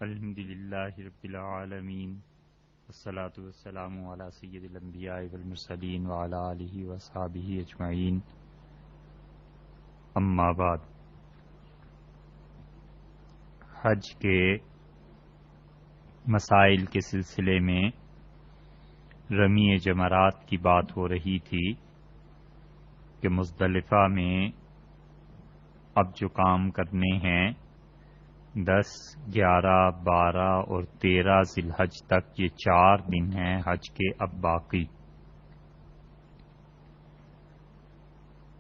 الحمدللہ رب العالمین والصلاة والسلام علی سید الانبیاء والمرسلین وعلی آلہ وصحبہ اجمعین، اما بعد۔ حج کے مسائل کے سلسلے میں رمی جمرات کی بات ہو رہی تھی کہ مزدلفہ میں اب جو کام کرنے ہیں 10، 11، 12 اور 13 ذی الحج تک، یہ 4 دن ہیں حج کے اب باقی،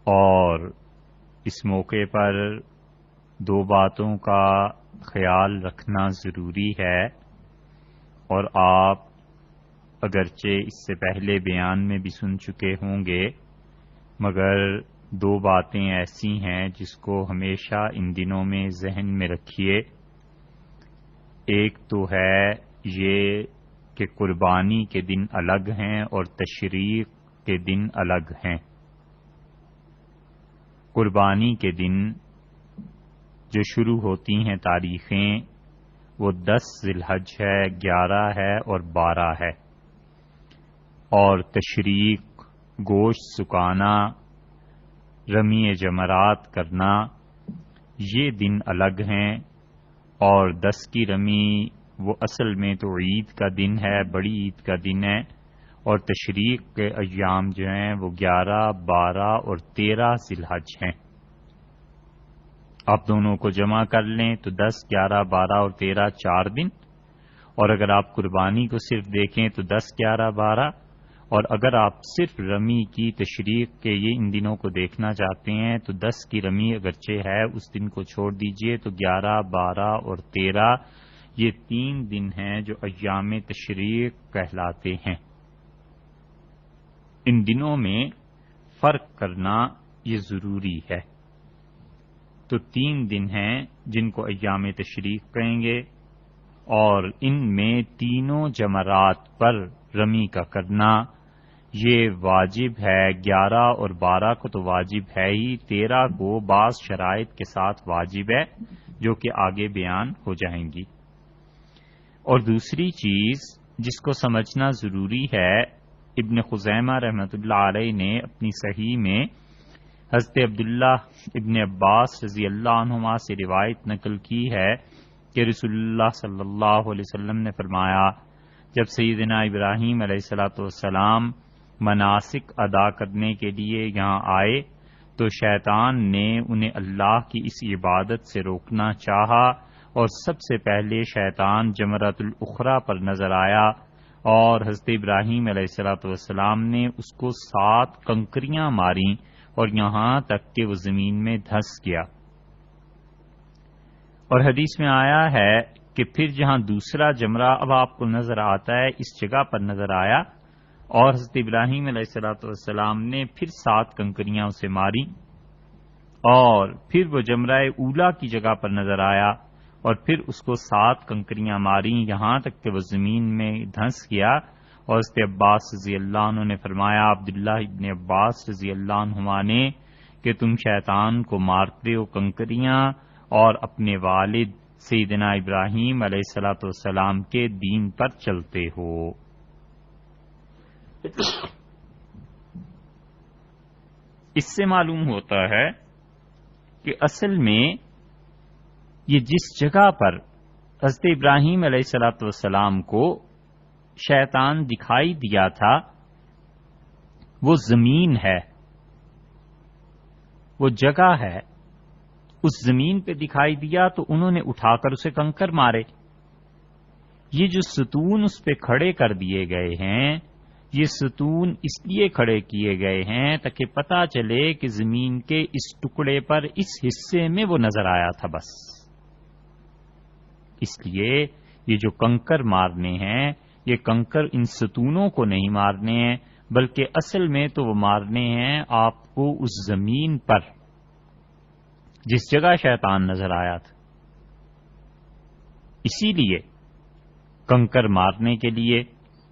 اور اس موقع پر 2 باتوں کا خیال رکھنا ضروری ہے، اور آپ اگرچہ اس سے پہلے بیان میں بھی سن چکے ہوں گے، مگر 2 باتیں ایسی ہیں جس کو ہمیشہ ان دنوں میں ذہن میں رکھیے۔ ایک تو ہے یہ کہ قربانی کے دن الگ ہیں اور تشریق کے دن الگ ہیں۔ قربانی کے دن جو شروع ہوتی ہیں تاریخیں، وہ 10 ذی الحج ہے، 11 ہے اور 12 ہے، اور تشریق، گوشت سکانا، رمی جمرات کرنا، یہ دن الگ ہیں، اور 10 کی رمی وہ اصل میں تو عید کا دن ہے، بڑی عید کا دن ہے، اور تشریق کے ایام جو ہیں وہ 11، 12 اور 13 ذی الحج ہیں۔ آپ دونوں کو جمع کر لیں تو 10، 11، 12 اور 13 4 دن، اور اگر آپ قربانی کو صرف دیکھیں تو 10، 11، 12، اور اگر آپ صرف رمی کی تشریق کے یہ ان دنوں کو دیکھنا چاہتے ہیں تو 10 کی رمی اگرچہ ہے اس دن کو چھوڑ دیجئے، تو 11، 12 اور 13 یہ 3 دن ہیں جو ایام تشریق کہلاتے ہیں۔ ان دنوں میں فرق کرنا یہ ضروری ہے۔ تو 3 دن ہیں جن کو ایام تشریق کہیں گے، اور ان میں تینوں جمرات پر رمی کا کرنا یہ واجب ہے۔ 11 اور 12 کو تو واجب ہے ہی، 13 کو بعض شرائط کے ساتھ واجب ہے جو کہ آگے بیان ہو جائیں گی۔ اور دوسری چیز جس کو سمجھنا ضروری ہے، ابن خزیمہ رحمۃ اللہ علیہ نے اپنی صحیح میں حضرت عبداللہ ابن عباس رضی اللہ عنہما سے روایت نقل کی ہے کہ رسول اللہ صلی اللہ علیہ وسلم نے فرمایا، جب سیدنا ابراہیم علیہ السلام مناسک ادا کرنے کے لیے یہاں آئے تو شیطان نے انہیں اللہ کی اس عبادت سے روکنا چاہا، اور سب سے پہلے شیطان جمرۃ الاخری پر نظر آیا، اور حضرت ابراہیم علیہ السلام نے اس کو 7 کنکریاں ماریں، اور یہاں تک کہ وہ زمین میں دھس گیا۔ اور حدیث میں آیا ہے کہ پھر جہاں دوسرا جمرہ اب آپ کو نظر آتا ہے، اس جگہ پر نظر آیا، اور حضرت ابراہیم علیہ السلام نے پھر 7 کنکریاں اسے ماری، اور پھر وہ جمرہ اولا کی جگہ پر نظر آیا، اور پھر اس کو 7 کنکریاں ماری، یہاں تک کہ وہ زمین میں دھنس گیا۔ اور حضرت عباس رضی اللہ عنہ نے فرمایا، عبداللہ ابن عباس رضی اللہ عنہما نے، کہ تم شیطان کو مارتے ہو کنکریاں اور اپنے والد سیدنا ابراہیم علیہ السلام کے دین پر چلتے ہو۔ اس سے معلوم ہوتا ہے کہ اصل میں یہ جس جگہ پر حضرت ابراہیم علیہ السلام کو شیطان دکھائی دیا تھا وہ زمین ہے، وہ جگہ ہے۔ اس زمین پہ دکھائی دیا تو انہوں نے اٹھا کر اسے کنکر مارے۔ یہ جو ستون اس پہ کھڑے کر دیے گئے ہیں، یہ ستون اس لیے کھڑے کیے گئے ہیں تاکہ پتہ چلے کہ زمین کے اس ٹکڑے پر اس حصے میں وہ نظر آیا تھا، بس اس لیے یہ جو کنکر مارنے ہیں، یہ کنکر ان ستونوں کو نہیں مارنے ہیں، بلکہ اصل میں تو وہ مارنے ہیں آپ کو اس زمین پر جس جگہ شیطان نظر آیا تھا۔ اسی لیے کنکر مارنے کے لیے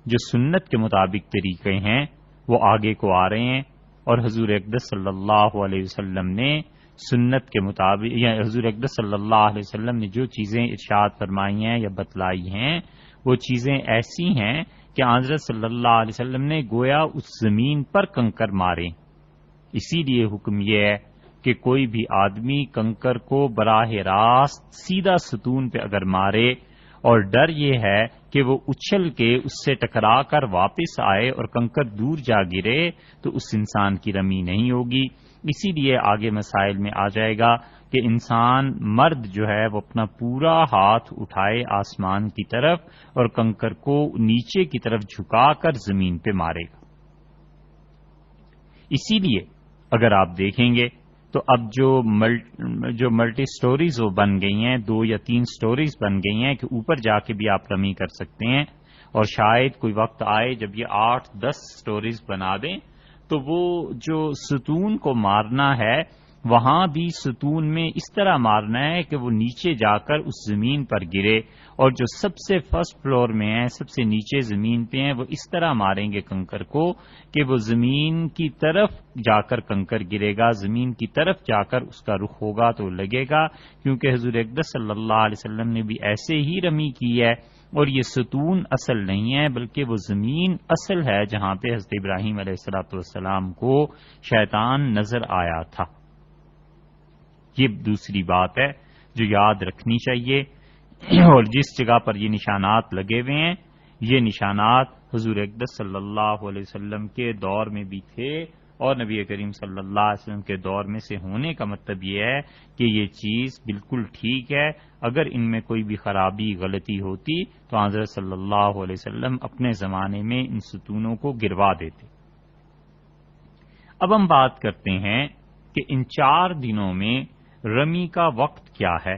جو سنت کے مطابق طریقے ہیں وہ آگے کو آ رہے ہیں، اور حضور اقدس صلی اللہ علیہ وسلم نے سنت کے مطابق یا حضور اقدس صلی اللہ علیہ وسلم نے جو چیزیں ارشاد فرمائی ہیں یا بتلائی ہیں وہ چیزیں ایسی ہیں کہ حضرت صلی اللہ علیہ وسلم نے گویا اس زمین پر کنکر مارے. اسی لیے حکم یہ ہے کہ کوئی بھی آدمی کنکر کو براہ راست سیدھا ستون پہ اگر مارے اور ڈر یہ ہے کہ وہ اچھل کے اس سے ٹکرا کر واپس آئے اور کنکر دور جا گرے تو اس انسان کی رمی نہیں ہوگی. اسی لیے آگے مسائل میں آ جائے گا کہ انسان مرد جو ہے وہ اپنا پورا ہاتھ اٹھائے آسمان کی طرف اور کنکر کو نیچے کی طرف جھکا کر زمین پہ مارے گا. اسی لیے اگر آپ دیکھیں گے تو اب جو ملٹی سٹوریز وہ بن گئی ہیں 2 یا 3 سٹوریز بن گئی ہیں کہ اوپر جا کے بھی آپ رمی کر سکتے ہیں اور شاید کوئی وقت آئے جب یہ 8-10 سٹوریز بنا دیں تو وہ جو ستون کو مارنا ہے وہاں بھی ستون میں اس طرح مارنا ہے کہ وہ نیچے جا کر اس زمین پر گرے اور جو سب سے فرسٹ فلور میں ہے سب سے نیچے زمین پہ ہیں وہ اس طرح ماریں گے کنکر کو کہ وہ زمین کی طرف جا کر کنکر گرے گا, زمین کی طرف جا کر اس کا رخ ہوگا تو لگے گا, کیونکہ حضور اقدس صلی اللہ علیہ وسلم نے بھی ایسے ہی رمی کی ہے اور یہ ستون اصل نہیں ہے بلکہ وہ زمین اصل ہے جہاں پہ حضرت ابراہیم علیہ الصلوۃ والسلام کو شیطان نظر آیا تھا. یہ دوسری بات ہے جو یاد رکھنی چاہیے. اور جس جگہ پر یہ نشانات لگے ہوئے ہیں یہ نشانات حضور اقدس صلی اللہ علیہ وسلم کے دور میں بھی تھے اور نبی کریم صلی اللہ علیہ وسلم کے دور میں سے ہونے کا مطلب یہ ہے کہ یہ چیز بالکل ٹھیک ہے. اگر ان میں کوئی بھی خرابی غلطی ہوتی تو حضرت صلی اللہ علیہ وسلم اپنے زمانے میں ان ستونوں کو گروا دیتے. اب ہم بات کرتے ہیں کہ ان 4 دنوں میں رمی کا وقت کیا ہے,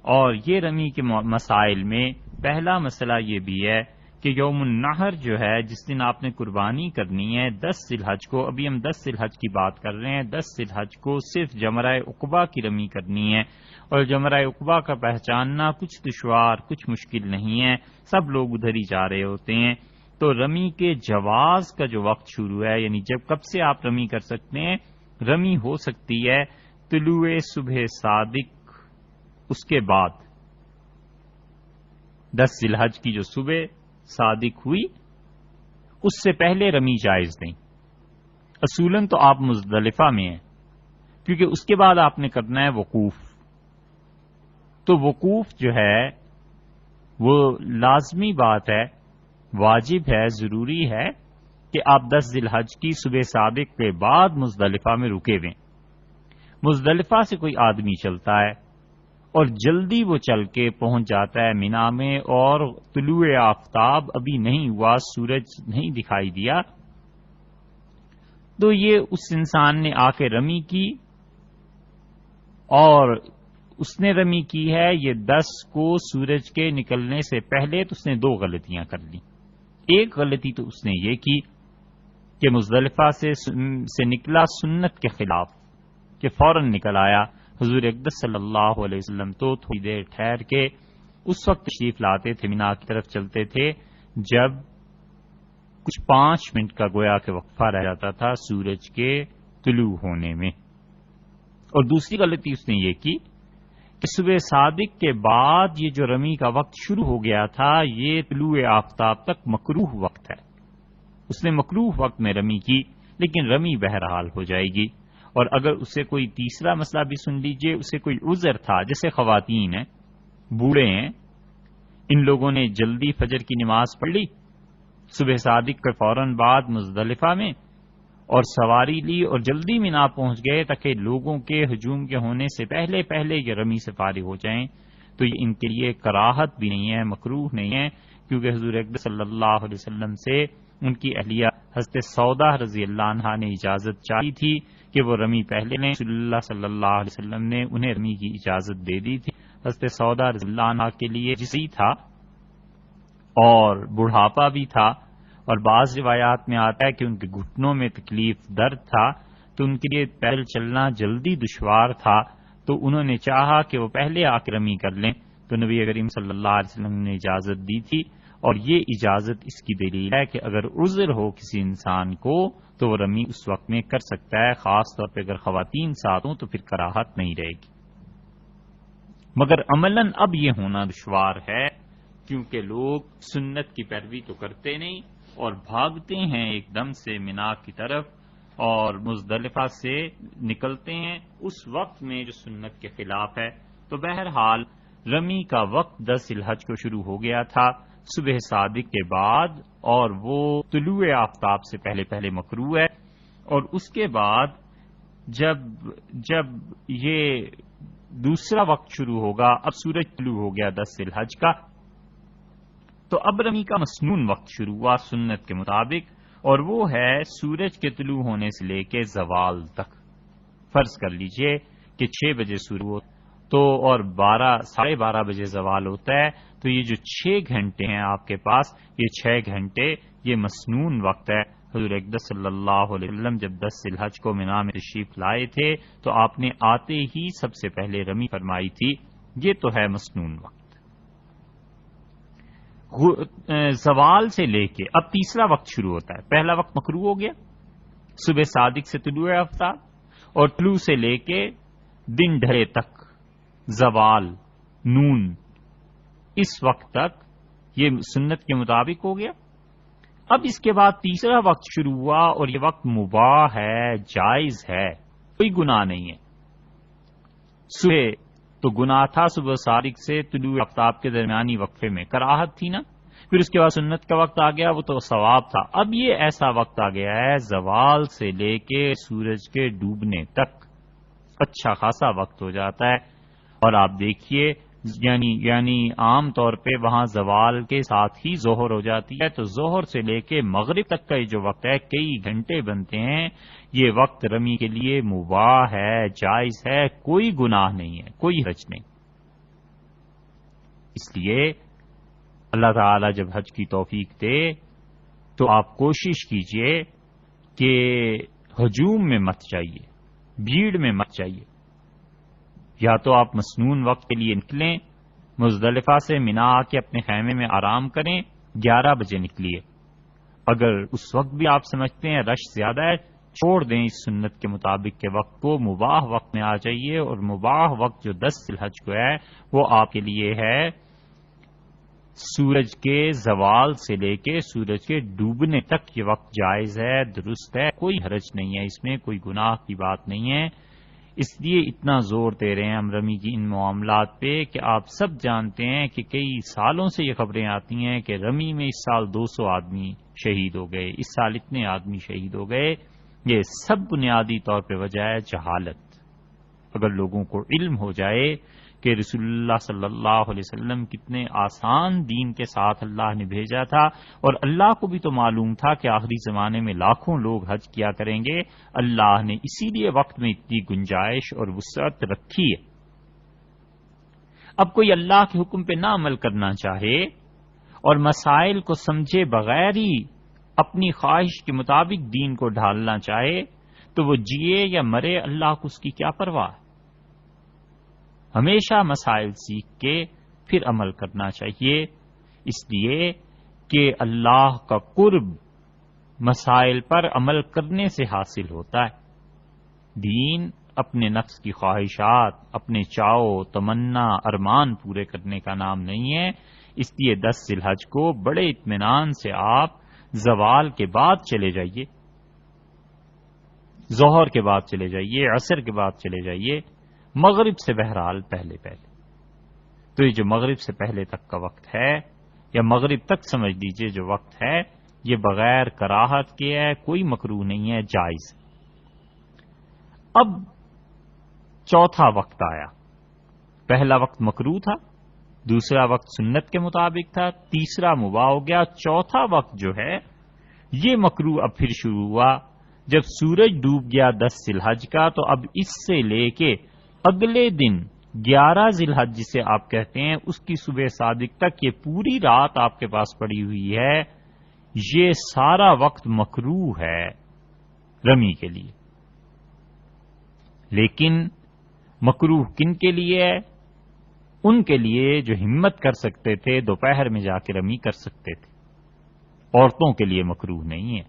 اور یہ رمی کے مسائل میں پہلا مسئلہ یہ بھی ہے کہ یوم النحر جو ہے جس دن آپ نے قربانی کرنی ہے 10 ذی الحج کو, ابھی ہم 10 ذی الحج کی بات کر رہے ہیں, 10 ذی الحج کو صرف جمرہ عقبہ کی رمی کرنی ہے اور جمرہ عقبہ کا پہچاننا کچھ دشوار کچھ مشکل نہیں ہے, سب لوگ ادھر ہی جا رہے ہوتے ہیں. تو رمی کے جواز کا جو وقت شروع ہے یعنی جب کب سے آپ رمی کر سکتے ہیں, رمی ہو سکتی ہے طلوع صبح صادق اس کے بعد 10 ذی الحج کی جو صبح صادق ہوئی اس سے پہلے رمی جائز نہیں. اصولاً تو آپ مزدلفہ میں ہیں کیونکہ اس کے بعد آپ نے کرنا ہے وقوف. تو وقوف جو ہے وہ لازمی بات ہے, واجب ہے, ضروری ہے کہ آپ 10 ذی الحج کی صبح صادق کے بعد مزدلفہ میں رکے ہوئے. مزدلفہ سے کوئی آدمی چلتا ہے اور جلدی وہ چل کے پہنچ جاتا ہے مینا میں اور طلوع آفتاب ابھی نہیں ہوا, سورج نہیں دکھائی دیا, تو یہ اس انسان نے آ کے رمی کی اور اس نے رمی کی ہے یہ 10 کو سورج کے نکلنے سے پہلے, تو اس نے 2 غلطیاں کر لی. ایک غلطی تو اس نے یہ کی کہ مزدلفہ سے نکلا سنت کے خلاف کہ فوراً نکل آیا. حضور اقدس صلی اللہ علیہ وسلم تو تھوڑی دیر ٹھہر کے اس وقت تشریف لاتے تھے, مینا کی طرف چلتے تھے جب کچھ 5 منٹ کا گویا کہ وقفہ رہ جاتا تھا سورج کے طلوع ہونے میں. اور دوسری غلطی اس نے یہ کی کہ صبح صادق کے بعد یہ جو رمی کا وقت شروع ہو گیا تھا یہ طلوع آفتاب تک مکروہ وقت ہے. اس نے مکروہ وقت میں رمی کی لیکن رمی بہرحال ہو جائے گی. اور اگر اسے کوئی تیسرا مسئلہ بھی سن لیجئے, اسے کوئی عذر تھا, جیسے خواتین ہیں, بوڑھے ہیں, ان لوگوں نے جلدی فجر کی نماز پڑھ لی صبح صادق کے فوراً بعد مزدلفہ میں اور سواری لی اور جلدی مینا پہنچ گئے تاکہ لوگوں کے ہجوم کے ہونے سے پہلے پہلے یہ رمی سے فارغ ہو جائیں, تو یہ ان کے لیے کراہت بھی نہیں ہے, مکروہ نہیں ہے, کیونکہ حضور اقدس صلی اللہ علیہ وسلم سے ان کی اہلیہ حضرت سودا رضی اللہ عنہا نے اجازت چاہی تھی کہ وہ رمی پہلے لیں. رسول اللہ صلی اللہ علیہ وسلم نے انہیں رمی کی اجازت دے دی تھی. حضرت سودا رضی اللہ عنہا کے لیے جسی تھا اور بڑھاپا بھی تھا, اور بعض روایات میں آتا ہے کہ ان کے گھٹنوں میں تکلیف درد تھا, تو ان کے لیے پیدل چلنا جلدی دشوار تھا, تو انہوں نے چاہا کہ وہ پہلے آ کے رمی کر لیں, تو نبی کریم صلی اللہ علیہ وسلم نے اجازت دی تھی اور یہ اجازت اس کی دلیل ہے کہ اگر عذر ہو کسی انسان کو تو وہ رمی اس وقت میں کر سکتا ہے، خاص طور پہ اگر خواتین ساتھ ہوں تو پھر کراہت نہیں رہے گی۔ مگر عملاً اب یہ ہونا دشوار ہے کیونکہ لوگ سنت کی پیروی تو کرتے نہیں اور بھاگتے ہیں ایک دم سے مینا کی طرف اور مزدلفہ سے نکلتے ہیں اس وقت میں جو سنت کے خلاف ہے۔ تو بہرحال رمی کا وقت 10 ذی الحج کو شروع ہو گیا تھا صبح صادق کے بعد، اور وہ طلوع آفتاب سے پہلے پہلے مکروہ ہے، اور اس کے بعد جب یہ دوسرا وقت شروع ہوگا، اب سورج طلوع ہو گیا 10 ذی الحج کا، تو اب رمی کا مسنون وقت شروع ہوا سنت کے مطابق، اور وہ ہے سورج کے طلوع ہونے سے لے کے زوال تک۔ فرض کر لیجئے کہ 6 بجے شروع ہو تو اور 12 بجے زوال ہوتا ہے، تو یہ جو 6 گھنٹے ہیں آپ کے پاس، یہ 6 گھنٹے یہ مسنون وقت ہے۔ حضور اقدس صلی اللہ علیہ وسلم جب 10 ذی الحج کو مینا میں تشریف لائے تھے تو آپ نے آتے ہی سب سے پہلے رمی فرمائی تھی۔ یہ تو ہے مسنون وقت۔ زوال سے لے کے اب تیسرا وقت شروع ہوتا ہے۔ پہلا وقت مکروہ ہو گیا صبح صادق سے طلوع آفتاب، اور طلوع سے لے کے دن ڈھلے تک زوال نون، اس وقت تک یہ سنت کے مطابق ہو گیا۔ اب اس کے بعد تیسرا وقت شروع ہوا اور یہ وقت مباح ہے، جائز ہے، کوئی گناہ نہیں ہے۔ صبح تو گناہ تھا، صبح صادق سے طلوع آفتاب کے درمیانی وقفے میں کراہت تھی نا، پھر اس کے بعد سنت کا وقت آ گیا، وہ تو ثواب تھا۔ اب یہ ایسا وقت آ گیا ہے زوال سے لے کے سورج کے ڈوبنے تک اچھا خاصا وقت ہو جاتا ہے، اور آپ دیکھیے یعنی عام طور پہ وہاں زوال کے ساتھ ہی ظہر ہو جاتی ہے، تو ظہر سے لے کے مغرب تک کا یہ جو وقت ہے کئی گھنٹے بنتے ہیں، یہ وقت رمی کے لیے مباح ہے، جائز ہے، کوئی گناہ نہیں ہے، کوئی حرج نہیں۔ اس لیے اللہ تعالی جب حج کی توفیق دے تو آپ کوشش کیجئے کہ ہجوم میں مت جائیے، بھیڑ میں مت جائیے، یا تو آپ مسنون وقت کے لیے نکلیں، مزدلفہ سے مینا آ کے اپنے خیمے میں آرام کریں، 11 بجے نکلیے۔ اگر اس وقت بھی آپ سمجھتے ہیں رش زیادہ ہے، چھوڑ دیں اس سنت کے مطابق کے وقت کو، مباح وقت میں آ جائیے، اور مباح وقت جو 10 ذی الحج کو ہے وہ آپ کے لیے ہے سورج کے زوال سے لے کے سورج کے ڈوبنے تک، یہ وقت جائز ہے، درست ہے، کوئی حرج نہیں ہے، اس میں کوئی گناہ کی بات نہیں ہے۔ اس لیے اتنا زور دے رہے ہیں ہم رمی کی ان معاملات پہ کہ آپ سب جانتے ہیں کہ کئی سالوں سے یہ خبریں آتی ہیں کہ رمی میں اس سال 200 آدمی شہید ہو گئے، اس سال اتنے آدمی شہید ہو گئے۔ یہ سب بنیادی طور پہ وجہ ہے جہالت۔ اگر لوگوں کو علم ہو جائے کہ رسول اللہ صلی اللہ علیہ وسلم کتنے آسان دین کے ساتھ اللہ نے بھیجا تھا، اور اللہ کو بھی تو معلوم تھا کہ آخری زمانے میں لاکھوں لوگ حج کیا کریں گے، اللہ نے اسی لیے وقت میں اتنی گنجائش اور وسعت رکھی ہے۔ اب کوئی اللہ کے حکم پہ نہ عمل کرنا چاہے اور مسائل کو سمجھے بغیر ہی اپنی خواہش کے مطابق دین کو ڈھالنا چاہے تو وہ جیے یا مرے، اللہ کو اس کی کیا پرواہ ہے۔ ہمیشہ مسائل سیکھ کے پھر عمل کرنا چاہیے، اس لیے کہ اللہ کا قرب مسائل پر عمل کرنے سے حاصل ہوتا ہے۔ دین اپنے نفس کی خواہشات، اپنے چاؤ تمنا ارمان پورے کرنے کا نام نہیں ہے۔ اس لیے 10 ذی الحج کو بڑے اطمینان سے آپ زوال کے بعد چلے جائیے، ظہر کے بعد چلے جائیے، عصر کے بعد چلے جائیے، مغرب سے بہرحال پہلے تو یہ جو مغرب سے پہلے تک کا وقت ہے، یا مغرب تک سمجھ لیجئے جو وقت ہے، یہ بغیر کراہت کے ہے، کوئی مکروہ نہیں ہے، جائز ہے۔ اب چوتھا وقت آیا، پہلا وقت مکروہ تھا، دوسرا وقت سنت کے مطابق تھا، تیسرا مباح ہو گیا، چوتھا وقت جو ہے یہ مکروہ اب پھر شروع ہوا جب سورج ڈوب گیا 10 ذی الحج کا۔ تو اب اس سے لے کے اگلے دن 11 ذی الحج جسے آپ کہتے ہیں، اس کی صبح صادق تک یہ پوری رات آپ کے پاس پڑی ہوئی ہے، یہ سارا وقت مکروہ ہے رمی کے لیے۔ لیکن مکروہ کن کے لیے ہے؟ ان کے لیے جو ہمت کر سکتے تھے دوپہر میں جا کے رمی کر سکتے تھے. عورتوں کے لیے مکروہ نہیں ہے،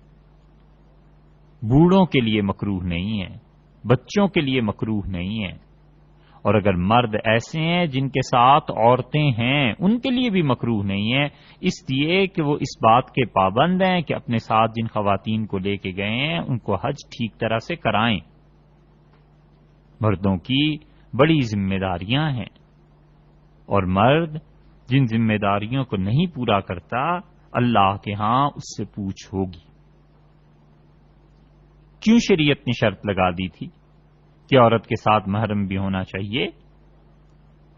بوڑھوں کے لیے مکروہ نہیں ہے، بچوں کے لیے مکروہ نہیں ہے. اور اگر مرد ایسے ہیں جن کے ساتھ عورتیں ہیں ان کے لیے بھی مکروہ نہیں ہے، اس لیے کہ وہ اس بات کے پابند ہیں کہ اپنے ساتھ جن خواتین کو لے کے گئے ہیں ان کو حج ٹھیک طرح سے کرائیں. مردوں کی بڑی ذمہ داریاں ہیں، اور مرد جن ذمہ داریوں کو نہیں پورا کرتا اللہ کے ہاں اس سے پوچھ ہوگی. کیوں شریعت نے شرط لگا دی تھی کہ عورت کے ساتھ محرم بھی ہونا چاہیے؟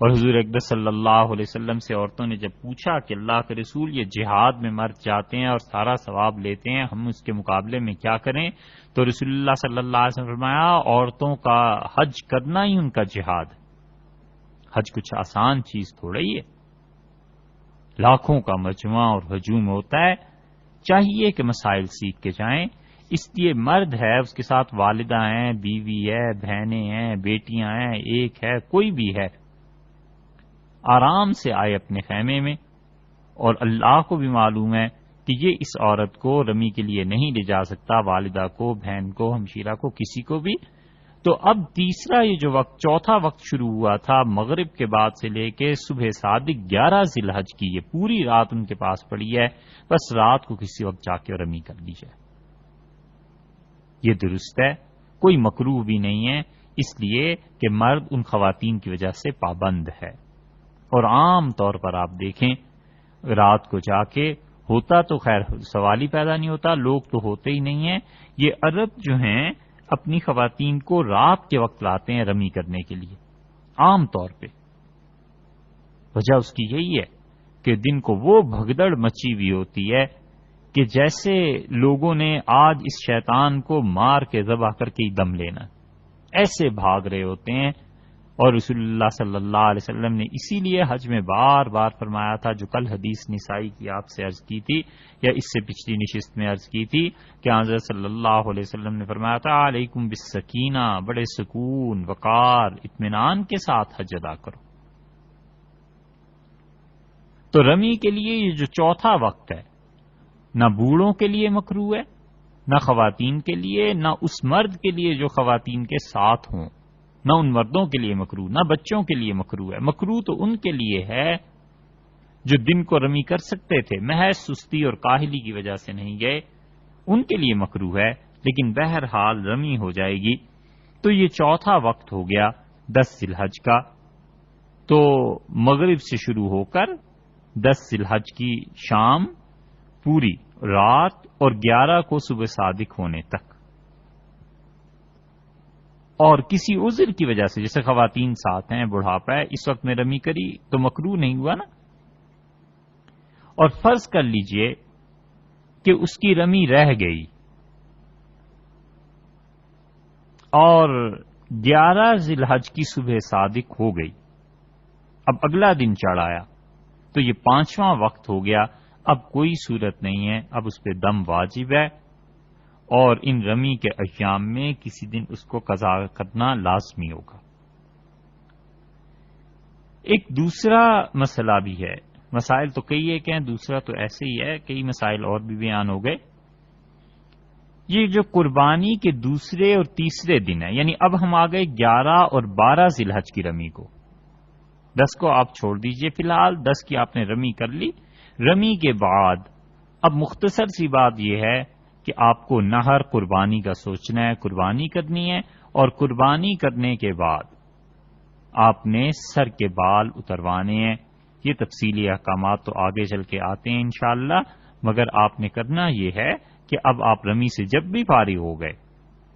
اور حضور اقدس صلی اللہ علیہ وسلم سے عورتوں نے جب پوچھا کہ اللہ کے رسول یہ جہاد میں مرد جاتے ہیں اور سارا ثواب لیتے ہیں، ہم اس کے مقابلے میں کیا کریں؟ تو رسول اللہ صلی اللہ علیہ وسلم نے فرمایا عورتوں کا حج کرنا ہی ان کا جہاد ہے. حج کچھ آسان چیز تھوڑا ہی ہے، لاکھوں کا مجمع اور ہجوم ہوتا ہے. چاہیے کہ مسائل سیکھ کے جائیں. اس لیے مرد ہے، اس کے ساتھ والدہ ہیں، بیوی ہے، بہنیں ہیں، بیٹیاں ہیں، ایک ہے، کوئی بھی ہے، آرام سے آئے اپنے خیمے میں. اور اللہ کو بھی معلوم ہے کہ یہ اس عورت کو رمی کے لیے نہیں لے جا سکتا، والدہ کو، بہن کو، ہمشیرہ کو، کسی کو بھی. تو اب تیسرا یہ جو وقت، چوتھا وقت شروع ہوا تھا مغرب کے بعد سے لے کے صبح صادق 11 ذی الحج کی، یہ پوری رات ان کے پاس پڑی ہے. بس رات کو کسی وقت جا کے رمی کر لی جائے، یہ درست ہے، کوئی مکروہ بھی نہیں ہے، اس لیے کہ مرد ان خواتین کی وجہ سے پابند ہے. اور عام طور پر آپ دیکھیں رات کو جا کے ہوتا تو خیر سوال ہی پیدا نہیں ہوتا، لوگ تو ہوتے ہی نہیں ہیں. یہ عرب جو ہیں اپنی خواتین کو رات کے وقت لاتے ہیں رمی کرنے کے لیے عام طور پہ. وجہ اس کی یہی ہے کہ دن کو وہ بھگدڑ مچی ہوئی ہوتی ہے کہ جیسے لوگوں نے آج اس شیطان کو مار کے ذبح کر کے ہی دم لینا، ایسے بھاگ رہے ہوتے ہیں. اور رسول اللہ صلی اللہ علیہ وسلم نے اسی لیے حج میں بار بار فرمایا تھا، جو کل حدیث نسائی کی آپ سے عرض کی تھی یا اس سے پچھلی نشست میں عرض کی تھی کہ حضرت صلی اللہ علیہ وسلم نے فرمایا تھا علیکم بالسکینہ، بڑے سکون، وقار، اطمینان کے ساتھ حج ادا کرو. تو رمی کے لیے یہ جو چوتھا وقت ہے نہ بوڑھوں کے لیے مکروہ ہے، نہ خواتین کے لیے، نہ اس مرد کے لیے جو خواتین کے ساتھ ہوں، نہ ان مردوں کے لیے مکروہ، نہ بچوں کے لیے مکروہ ہے. مکروہ تو ان کے لیے ہے جو دن کو رمی کر سکتے تھے، محض سستی اور کاہلی کی وجہ سے نہیں گئے، ان کے لیے مکروہ ہے، لیکن بہرحال رمی ہو جائے گی. تو یہ چوتھا وقت ہو گیا 10 ذی الحج کا. تو مغرب سے شروع ہو کر 10 ذی الحج کی شام پوری رات اور 11 کو صبح صادق ہونے تک. اور کسی عذر کی وجہ سے جیسے خواتین ساتھ ہیں، بڑھاپا ہے، اس وقت میں رمی کری تو مکروہ نہیں ہوا نا. اور فرض کر لیجئے کہ اس کی رمی رہ گئی اور 11 ذی الحج کی صبح صادق ہو گئی، اب اگلا دن چڑھ آیا تو یہ 5واں وقت ہو گیا. اب کوئی صورت نہیں ہے، اب اس پہ دم واجب ہے، اور ان رمی کے ایام میں کسی دن اس کو قضا کرنا لازمی ہوگا. ایک دوسرا مسئلہ بھی ہے، مسائل تو کئی ایک ہیں، دوسرا تو ایسے ہی ہے، کئی مسائل اور بھی بیان ہو گئے. یہ جو قربانی کے دوسرے اور تیسرے دن ہے، یعنی اب ہم آ گئے 11 اور 12 ذی الحج کی رمی کو. 10 کو آپ چھوڑ دیجئے فی الحال، 10 کی آپ نے رمی کر لی. رمی کے بعد اب مختصر سی بات یہ ہے کہ آپ کو نہر قربانی کا سوچنا ہے، قربانی کرنی ہے. اور قربانی کرنے کے بعد آپ نے سر کے بال اتروانے ہیں. یہ تفصیلی احکامات تو آگے چل کے آتے ہیں انشاءاللہ، مگر آپ نے کرنا یہ ہے کہ اب آپ رمی سے جب بھی فارغ ہو گئے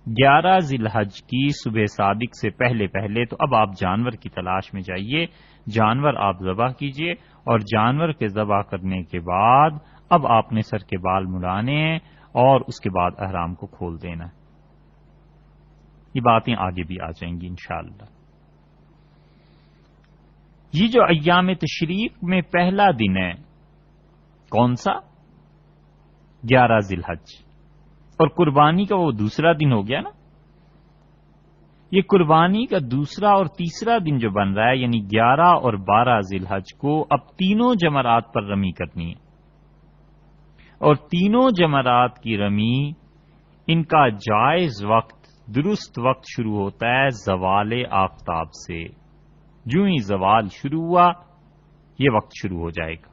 11 ذی الحج کی صبح صادق سے پہلے پہلے، تو اب آپ جانور کی تلاش میں جائیے، جانور آپ ذبح کیجئے. اور جانور کے ذبح کرنے کے بعد اب آپ نے سر کے بال مڑانے ہیں اور اس کے بعد احرام کو کھول دینا ہے. یہ باتیں آگے بھی آ جائیں گی انشاءاللہ. یہ جو ایام تشریق میں پہلا دن ہے کون سا؟ 11 ذی الحج. اور قربانی کا وہ دوسرا دن ہو گیا نا. یہ قربانی کا دوسرا اور تیسرا دن جو بن رہا ہے، یعنی 11 اور 12 ذی الحج کو اب تینوں جمرات پر رمی کرنی ہے، اور تینوں جمرات کی رمی ان کا جائز وقت، درست وقت شروع ہوتا ہے زوال آفتاب سے۔ جو ہی زوال شروع ہوا یہ وقت شروع ہو جائے گا۔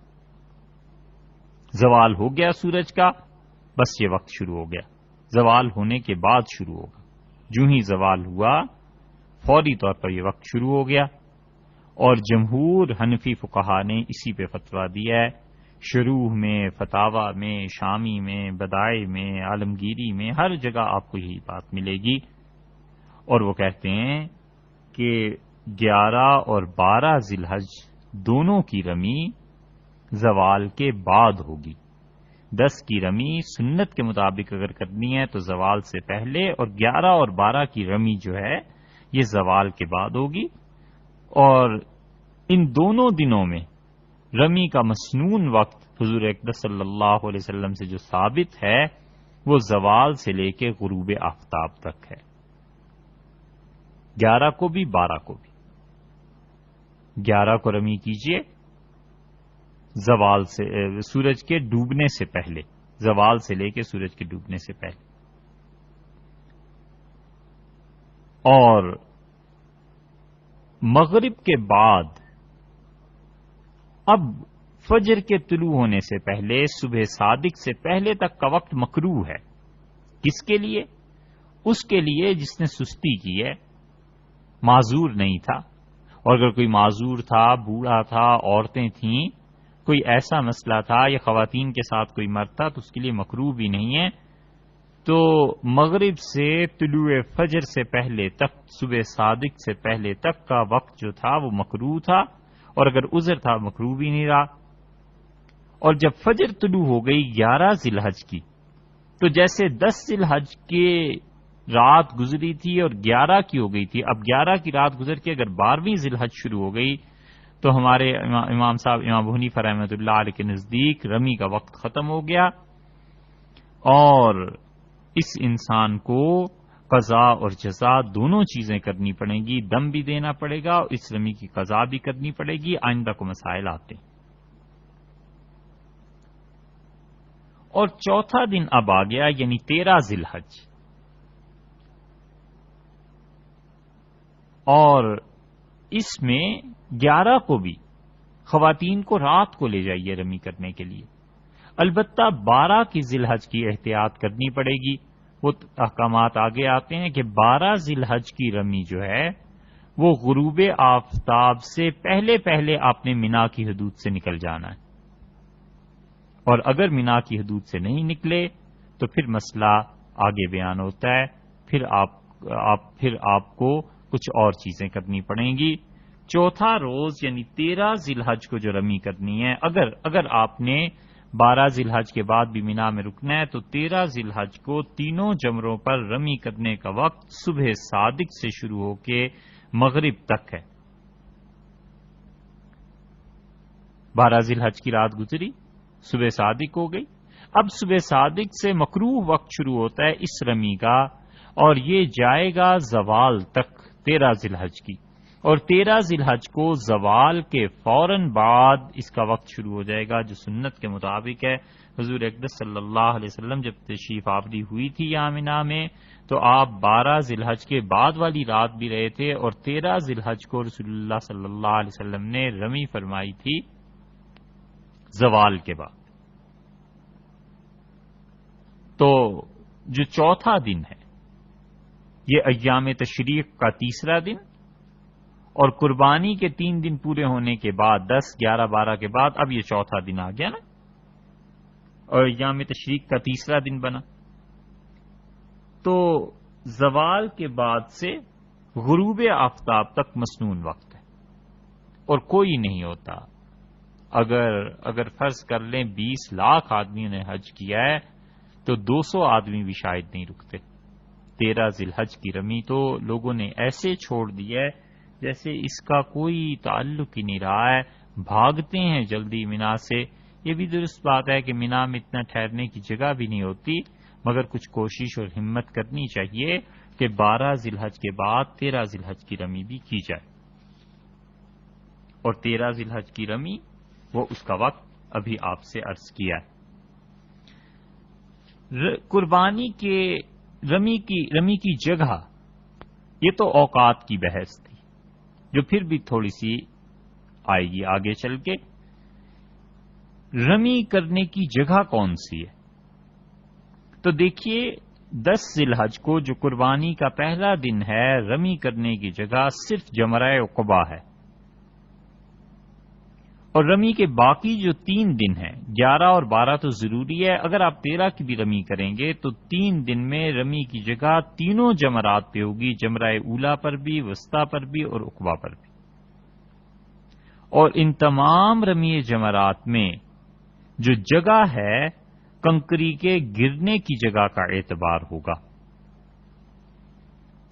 زوال ہو گیا سورج کا، بس یہ وقت شروع ہو گیا۔ زوال ہونے کے بعد شروع ہوگا۔ جو ہی زوال ہوا فوری طور پر یہ وقت شروع ہو گیا، اور جمہور حنفی فقہا نے اسی پہ فتویٰ دیا ہے۔ شروع میں، فتاوی میں، شامی میں، بدائع میں، عالمگیری میں، ہر جگہ آپ کو یہی بات ملے گی، اور وہ کہتے ہیں کہ 11 اور 12 ذی الحج دونوں کی رمی زوال کے بعد ہوگی۔ 10 کی رمی سنت کے مطابق اگر کرنی ہے تو زوال سے پہلے، اور 11 اور 12 کی رمی جو ہے یہ زوال کے بعد ہوگی۔ اور ان دونوں دنوں میں رمی کا مسنون وقت حضور اقدس صلی اللہ علیہ وسلم سے جو ثابت ہے وہ زوال سے لے کے غروب آفتاب تک ہے، 11 کو بھی 12 کو بھی۔ 11 کو رمی کیجئے زوال سے، سورج کے ڈوبنے سے پہلے، زوال سے لے کے سورج کے ڈوبنے سے پہلے، اور مغرب کے بعد اب فجر کے طلوع ہونے سے پہلے، صبح صادق سے پہلے تک کا وقت مکروہ ہے۔ کس کے لیے؟ اس کے لیے جس نے سستی کی ہے، معذور نہیں تھا، اور اگر کوئی معذور تھا، بوڑھا تھا، عورتیں تھیں، کوئی ایسا مسئلہ تھا یا خواتین کے ساتھ کوئی مرد تھا تو اس کے لیے مکروہ بھی نہیں ہے۔ تو مغرب سے طلوع فجر سے پہلے تک، صبح صادق سے پہلے تک کا وقت جو تھا وہ مکروہ تھا، اور اگر عذر تھا مکروہ بھی نہیں رہا۔ اور جب فجر طلوع ہو گئی 11 ذی الحج کی، تو جیسے 10 ذی الحج کے رات گزری تھی اور 11 کی ہو گئی تھی، اب 11 کی رات گزر کے اگر 12ویں ذی الحج شروع ہو گئی تو ہمارے امام صاحب امام ابو حنیفہ رحمۃ اللہ علیہ کے نزدیک رمی کا وقت ختم ہو گیا، اور اس انسان کو قضا اور جزا دونوں چیزیں کرنی پڑیں گی، دم بھی دینا پڑے گا اور اس رمی کی قضا بھی کرنی پڑے گی۔ آئندہ کو مسائل آتے ہیں۔ اور چوتھا دن اب آ گیا، یعنی 13 ذی الحج، اور اس میں 11 کو بھی خواتین کو رات کو لے جائیے رمی کرنے کے لیے۔ البتہ 12 کی ذی الحج کی احتیاط کرنی پڑے گی۔ وہ احکامات آگے آتے ہیں کہ 12 ذی الحج کی رمی جو ہے وہ غروب آفتاب سے پہلے پہلے آپ نے مینا کی حدود سے نکل جانا ہے، اور اگر مینا کی حدود سے نہیں نکلے تو پھر مسئلہ آگے بیان ہوتا ہے، پھر آپ کو کچھ اور چیزیں کرنی پڑیں گی۔ چوتھا روز یعنی 13 ذی الحج کو جو رمی کرنی ہے، اگر آپ نے 12 ذی الحج کے بعد بھی مینا میں رکنا ہے تو 13 ذی الحج کو تینوں جمروں پر رمی کرنے کا وقت صبح صادق سے شروع ہو کے مغرب تک ہے۔ 12 ذی الحج کی رات گزری، صبح صادق ہو گئی، اب صبح صادق سے مکروہ وقت شروع ہوتا ہے اس رمی کا، اور یہ جائے گا زوال تک 13 ذی الحج کی، اور 13 ذی الحج کو زوال کے فوراً بعد اس کا وقت شروع ہو جائے گا، جو سنت کے مطابق ہے۔ حضور اقدس صلی اللہ علیہ وسلم جب تشریف آوری ہوئی تھی یہاں مینا میں تو آپ 12 ذی الحج کے بعد والی رات بھی رہے تھے، اور 13 ذی الحج کو رسول اللہ صلی اللہ علیہ وسلم نے رمی فرمائی تھی زوال کے بعد۔ تو جو چوتھا دن ہے یہ ایام تشریق کا تیسرا دن، اور قربانی کے 3 دن پورے ہونے کے بعد 10، 11، 12 کے بعد اب یہ چوتھا دن آ گیا نا، اور ایام تشریق کا تیسرا دن بنا۔ تو زوال کے بعد سے غروب آفتاب تک مسنون وقت ہے، اور کوئی نہیں ہوتا۔ اگر فرض کر لیں 20 لاکھ آدمیوں نے حج کیا ہے تو 200 آدمی بھی شاید نہیں رکتے۔ 13 ذی الحج کی رمی تو لوگوں نے ایسے چھوڑ دی ہے جیسے اس کا کوئی تعلق ہی نہیں رہا ہے، بھاگتے ہیں جلدی مینا سے۔ یہ بھی درست بات ہے کہ مینا میں اتنا ٹھہرنے کی جگہ بھی نہیں ہوتی، مگر کچھ کوشش اور ہمت کرنی چاہیے کہ 12 ذی الحج کے بعد 13 ذی الحج کی رمی بھی کی جائے، اور 13 ذی الحج کی رمی وہ اس کا وقت ابھی آپ سے عرض کیا ہے۔ قربانی کے رمی کی جگہ، یہ تو اوقات کی بحث تھی جو پھر بھی تھوڑی سی آئے گی آگے چل کے۔ رمی کرنے کی جگہ کون سی ہے؟ تو دیکھیے 10 ذی الحج کو جو قربانی کا پہلا دن ہے، رمی کرنے کی جگہ صرف جمرہ عقبہ ہے، اور رمی کے باقی جو 3 دن ہیں 11 اور 12 تو ضروری ہے، اگر آپ 13 کی بھی رمی کریں گے تو 3 دن میں رمی کی جگہ تینوں جمرات پہ ہوگی، جمرہ اولا پر بھی، وسطی پر بھی اور عقبہ پر بھی۔ اور ان تمام رمی جمرات میں جو جگہ ہے کنکری کے گرنے کی جگہ کا اعتبار ہوگا۔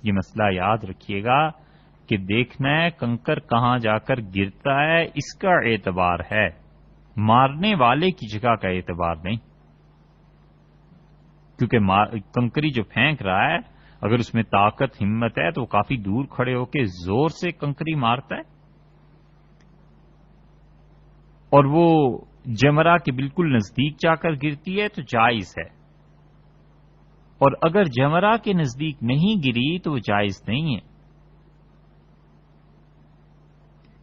یہ مسئلہ یاد رکھیے گا کہ دیکھنا ہے کنکر کہاں جا کر گرتا ہے، اس کا اعتبار ہے، مارنے والے کی جگہ کا اعتبار نہیں، کیونکہ کنکری جو پھینک رہا ہے اگر اس میں طاقت ہمت ہے تو وہ کافی دور کھڑے ہو کے زور سے کنکری مارتا ہے، اور وہ جمرہ کے بالکل نزدیک جا کر گرتی ہے تو جائز ہے، اور اگر جمرہ کے نزدیک نہیں گری تو وہ جائز نہیں ہے،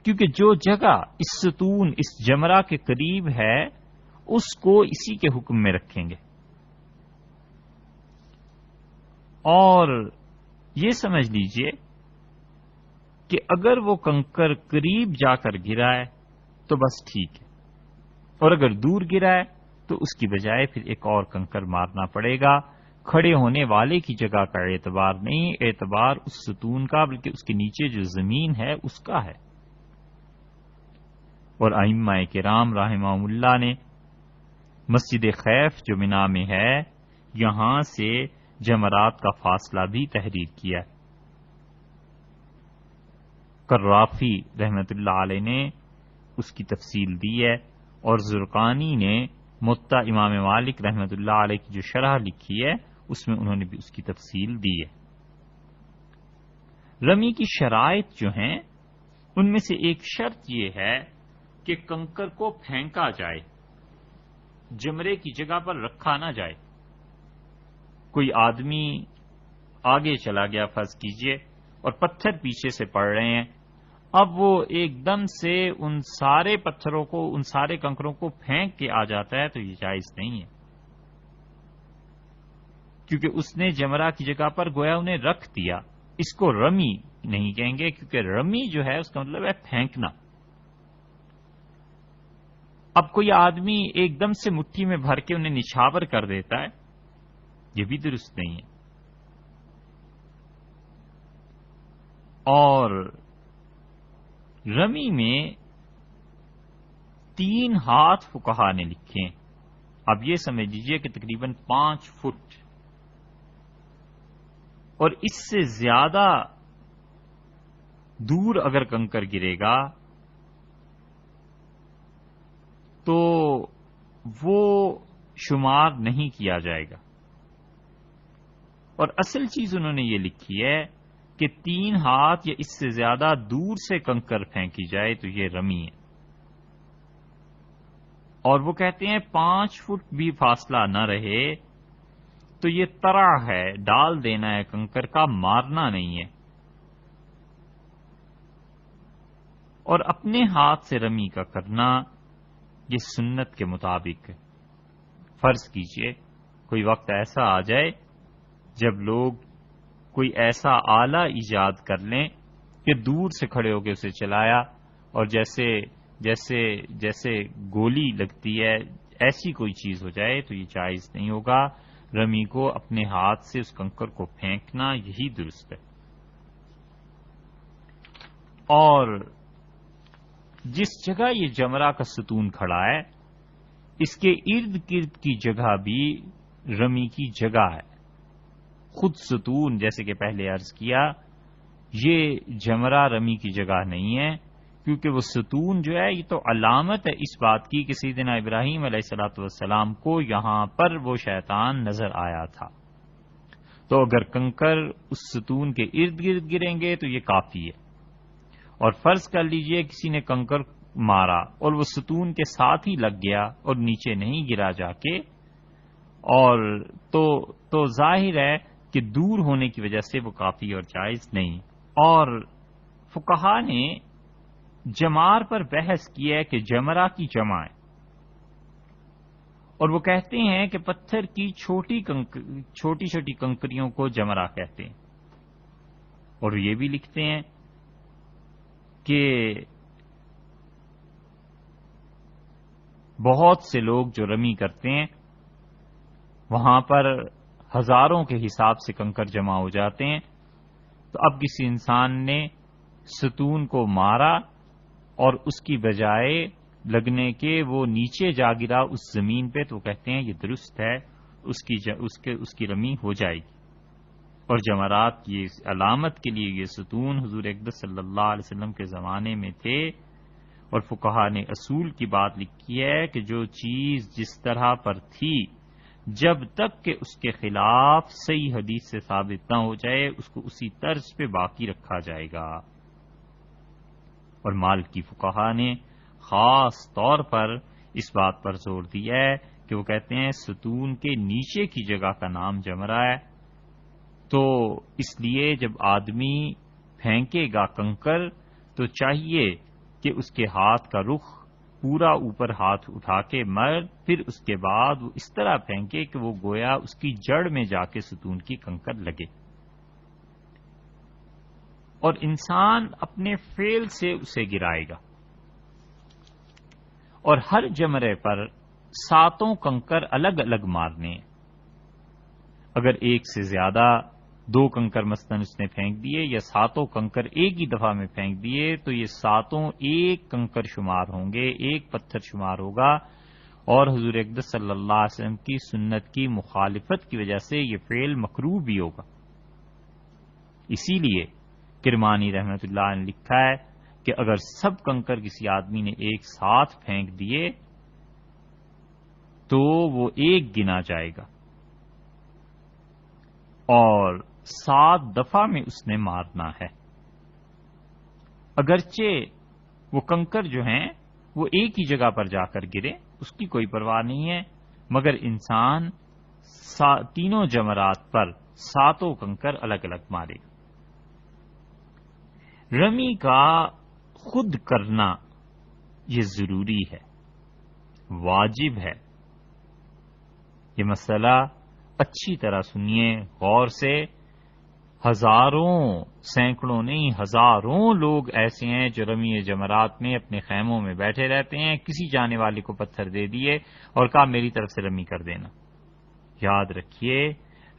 کیونکہ جو جگہ اس ستون اس جمرہ کے قریب ہے اس کو اسی کے حکم میں رکھیں گے۔ اور یہ سمجھ لیجئے کہ اگر وہ کنکر قریب جا کر گرا ہے تو بس ٹھیک ہے، اور اگر دور گرا ہے تو اس کی بجائے پھر ایک اور کنکر مارنا پڑے گا۔ کھڑے ہونے والے کی جگہ کا اعتبار نہیں، اعتبار اس ستون کا بلکہ اس کے نیچے جو زمین ہے اس کا ہے۔ اور ائمہ کرام رحمہم اللہ نے مسجد خیف جو منا میں ہے یہاں سے جمرات کا فاصلہ بھی تحریر کیا ہے۔ قرافی رحمت اللہ علیہ نے اس کی تفصیل دی ہے، اور زرقانی نے موطا امام مالک رحمت اللہ علیہ کی جو شرح لکھی ہے اس میں انہوں نے بھی اس کی تفصیل دی ہے۔ رمی کی شرائط جو ہیں ان میں سے ایک شرط یہ ہے کہ کنکر کو پھینکا جائے، جمرے کی جگہ پر رکھا نہ جائے۔ کوئی آدمی آگے چلا گیا فرض کیجئے اور پتھر پیچھے سے پڑ رہے ہیں، اب وہ ایک دم سے ان سارے پتھروں کو ان سارے کنکروں کو پھینک کے آ جاتا ہے تو یہ جائز نہیں ہے، کیونکہ اس نے جمرہ کی جگہ پر گویا انہیں رکھ دیا۔ اس کو رمی نہیں کہیں گے، کیونکہ رمی جو ہے اس کا مطلب ہے پھینکنا۔ اب کوئی آدمی ایک دم سے مٹھی میں بھر کے انہیں نچھاور کر دیتا ہے، یہ بھی درست نہیں ہے۔ اور رمی میں 3 ہاتھ فقہا نے لکھے ہیں، اب یہ سمجھ لیجئے کہ تقریباً 5 فٹ، اور اس سے زیادہ دور اگر کنکر گرے گا تو وہ شمار نہیں کیا جائے گا۔ اور اصل چیز انہوں نے یہ لکھی ہے کہ 3 ہاتھ یا اس سے زیادہ دور سے کنکر پھینکی جائے تو یہ رمی ہے، اور وہ کہتے ہیں 5 فٹ بھی فاصلہ نہ رہے تو یہ ترا ہے، ڈال دینا ہے کنکر کا، مارنا نہیں ہے۔ اور اپنے ہاتھ سے رمی کا کرنا یہ سنت کے مطابق ہے۔ فرض کیجئے کوئی وقت ایسا آ جائے جب لوگ کوئی ایسا آلہ ایجاد کر لیں کہ دور سے کھڑے ہو کے اسے چلایا، اور جیسے گولی لگتی ہے ایسی کوئی چیز ہو جائے تو یہ جائز نہیں ہوگا۔ رمی کو اپنے ہاتھ سے اس کنکر کو پھینکنا یہی درست ہے۔ اور جس جگہ یہ جمرہ کا ستون کھڑا ہے اس کے ارد گرد کی جگہ بھی رمی کی جگہ ہے۔ خود ستون جیسے کہ پہلے عرض کیا یہ جمرہ رمی کی جگہ نہیں ہے، کیونکہ وہ ستون جو ہے یہ تو علامت ہے اس بات کی کہ سیدنا ابراہیم علیہ الصلوۃ والسلام کو یہاں پر وہ شیطان نظر آیا تھا۔ تو تو اگر کنکر اس ستون کے ارد گرد گریں گے تو یہ کافی ہے. اور فرض کر لیجئے کسی نے کنکر مارا اور وہ ستون کے ساتھ ہی لگ گیا اور نیچے نہیں گرا جا کے، اور تو ظاہر ہے کہ دور ہونے کی وجہ سے وہ کافی اور جائز نہیں. اور فقہا نے جمار پر بحث کی ہے کہ جمرہ کی جمع ہے، اور وہ کہتے ہیں کہ پتھر کی چھوٹی چھوٹی کنکریوں کو جمرہ کہتے ہیں. اور یہ بھی لکھتے ہیں کہ بہت سے لوگ جو رمی کرتے ہیں وہاں پر ہزاروں کے حساب سے کنکر جمع ہو جاتے ہیں. تو اب کسی انسان نے ستون کو مارا اور اس کی بجائے لگنے کے وہ نیچے جا گرا اس زمین پہ، تو کہتے ہیں یہ درست ہے، اس کی رمی ہو جائے گی. اور جمرات کی علامت کے لیے یہ ستون حضور اقدس صلی اللہ علیہ وسلم کے زمانے میں تھے. اور فقہا نے اصول کی بات لکھی ہے کہ جو چیز جس طرح پر تھی جب تک کہ اس کے خلاف صحیح حدیث سے ثابت نہ ہو جائے اس کو اسی طرز پہ باقی رکھا جائے گا. اور مالکی فقہا نے خاص طور پر اس بات پر زور دیا ہے کہ وہ کہتے ہیں ستون کے نیچے کی جگہ کا نام جمرہ ہے. تو اس لیے جب آدمی پھینکے گا کنکر تو چاہیے کہ اس کے ہاتھ کا رخ پورا اوپر ہاتھ اٹھا کے پھر اس کے بعد وہ اس طرح پھینکے کہ وہ گویا اس کی جڑ میں جا کے ستون کی کنکر لگے. اور انسان اپنے فعل سے اسے گرائے گا. اور ہر جمرے پر 7 کنکر الگ الگ مارنے ہیں. اگر ایک سے زیادہ 2 کنکر مثلاً اس نے پھینک دیے یا 7 کنکر ایک ہی دفعہ میں پھینک دیے تو یہ 7 ایک کنکر شمار ہوں گے، ایک پتھر شمار ہوگا. اور حضور اقدس صلی اللہ علیہ وسلم کی سنت کی مخالفت کی وجہ سے یہ فعل مکروہ بھی ہوگا. اسی لیے کرمانی رحمۃ اللہ نے لکھا ہے کہ اگر سب کنکر کسی آدمی نے ایک ساتھ پھینک دیے تو وہ ایک گنا جائے گا اور 7 دفعہ میں اس نے مارنا ہے. اگرچہ وہ کنکر جو ہیں وہ ایک ہی جگہ پر جا کر گرے اس کی کوئی پرواہ نہیں ہے، مگر انسان تینوں جمرات پر 7 کنکر الگ الگ مارے گا. رمی کا خود کرنا یہ ضروری ہے، واجب ہے. یہ مسئلہ اچھی طرح سنیے غور سے. ہزاروں، سینکڑوں نہیں ہزاروں لوگ ایسے ہیں جو رمی جمرات میں اپنے خیموں میں بیٹھے رہتے ہیں، کسی جانے والے کو پتھر دے دیے اور کہا میری طرف سے رمی کر دینا. یاد رکھیے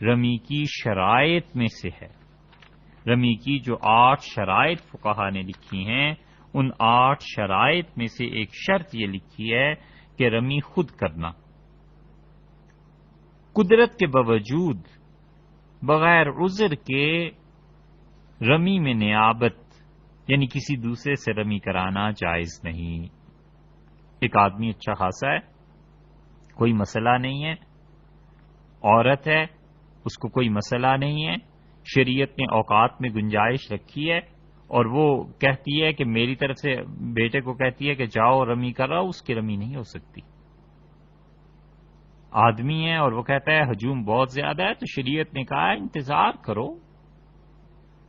رمی کی شرائط میں سے ہے. رمی کی جو 8 شرائط فقہا نے لکھی ہیں ان 8 شرائط میں سے ایک شرط یہ لکھی ہے کہ رمی خود کرنا. قدرت کے باوجود بغیر عذر کے رمی میں نیابت یعنی کسی دوسرے سے رمی کرانا جائز نہیں. ایک آدمی اچھا خاصا ہے، کوئی مسئلہ نہیں ہے، عورت ہے اس کو کوئی مسئلہ نہیں ہے، شریعت نے اوقات میں گنجائش رکھی ہے اور وہ کہتی ہے کہ میری طرف سے بیٹے کو کہتی ہے کہ جاؤ رمی کر رہا، اس کی رمی نہیں ہو سکتی. آدمی ہے اور وہ کہتا ہے ہجوم بہت زیادہ ہے تو شریعت نے کہا ہے انتظار کرو،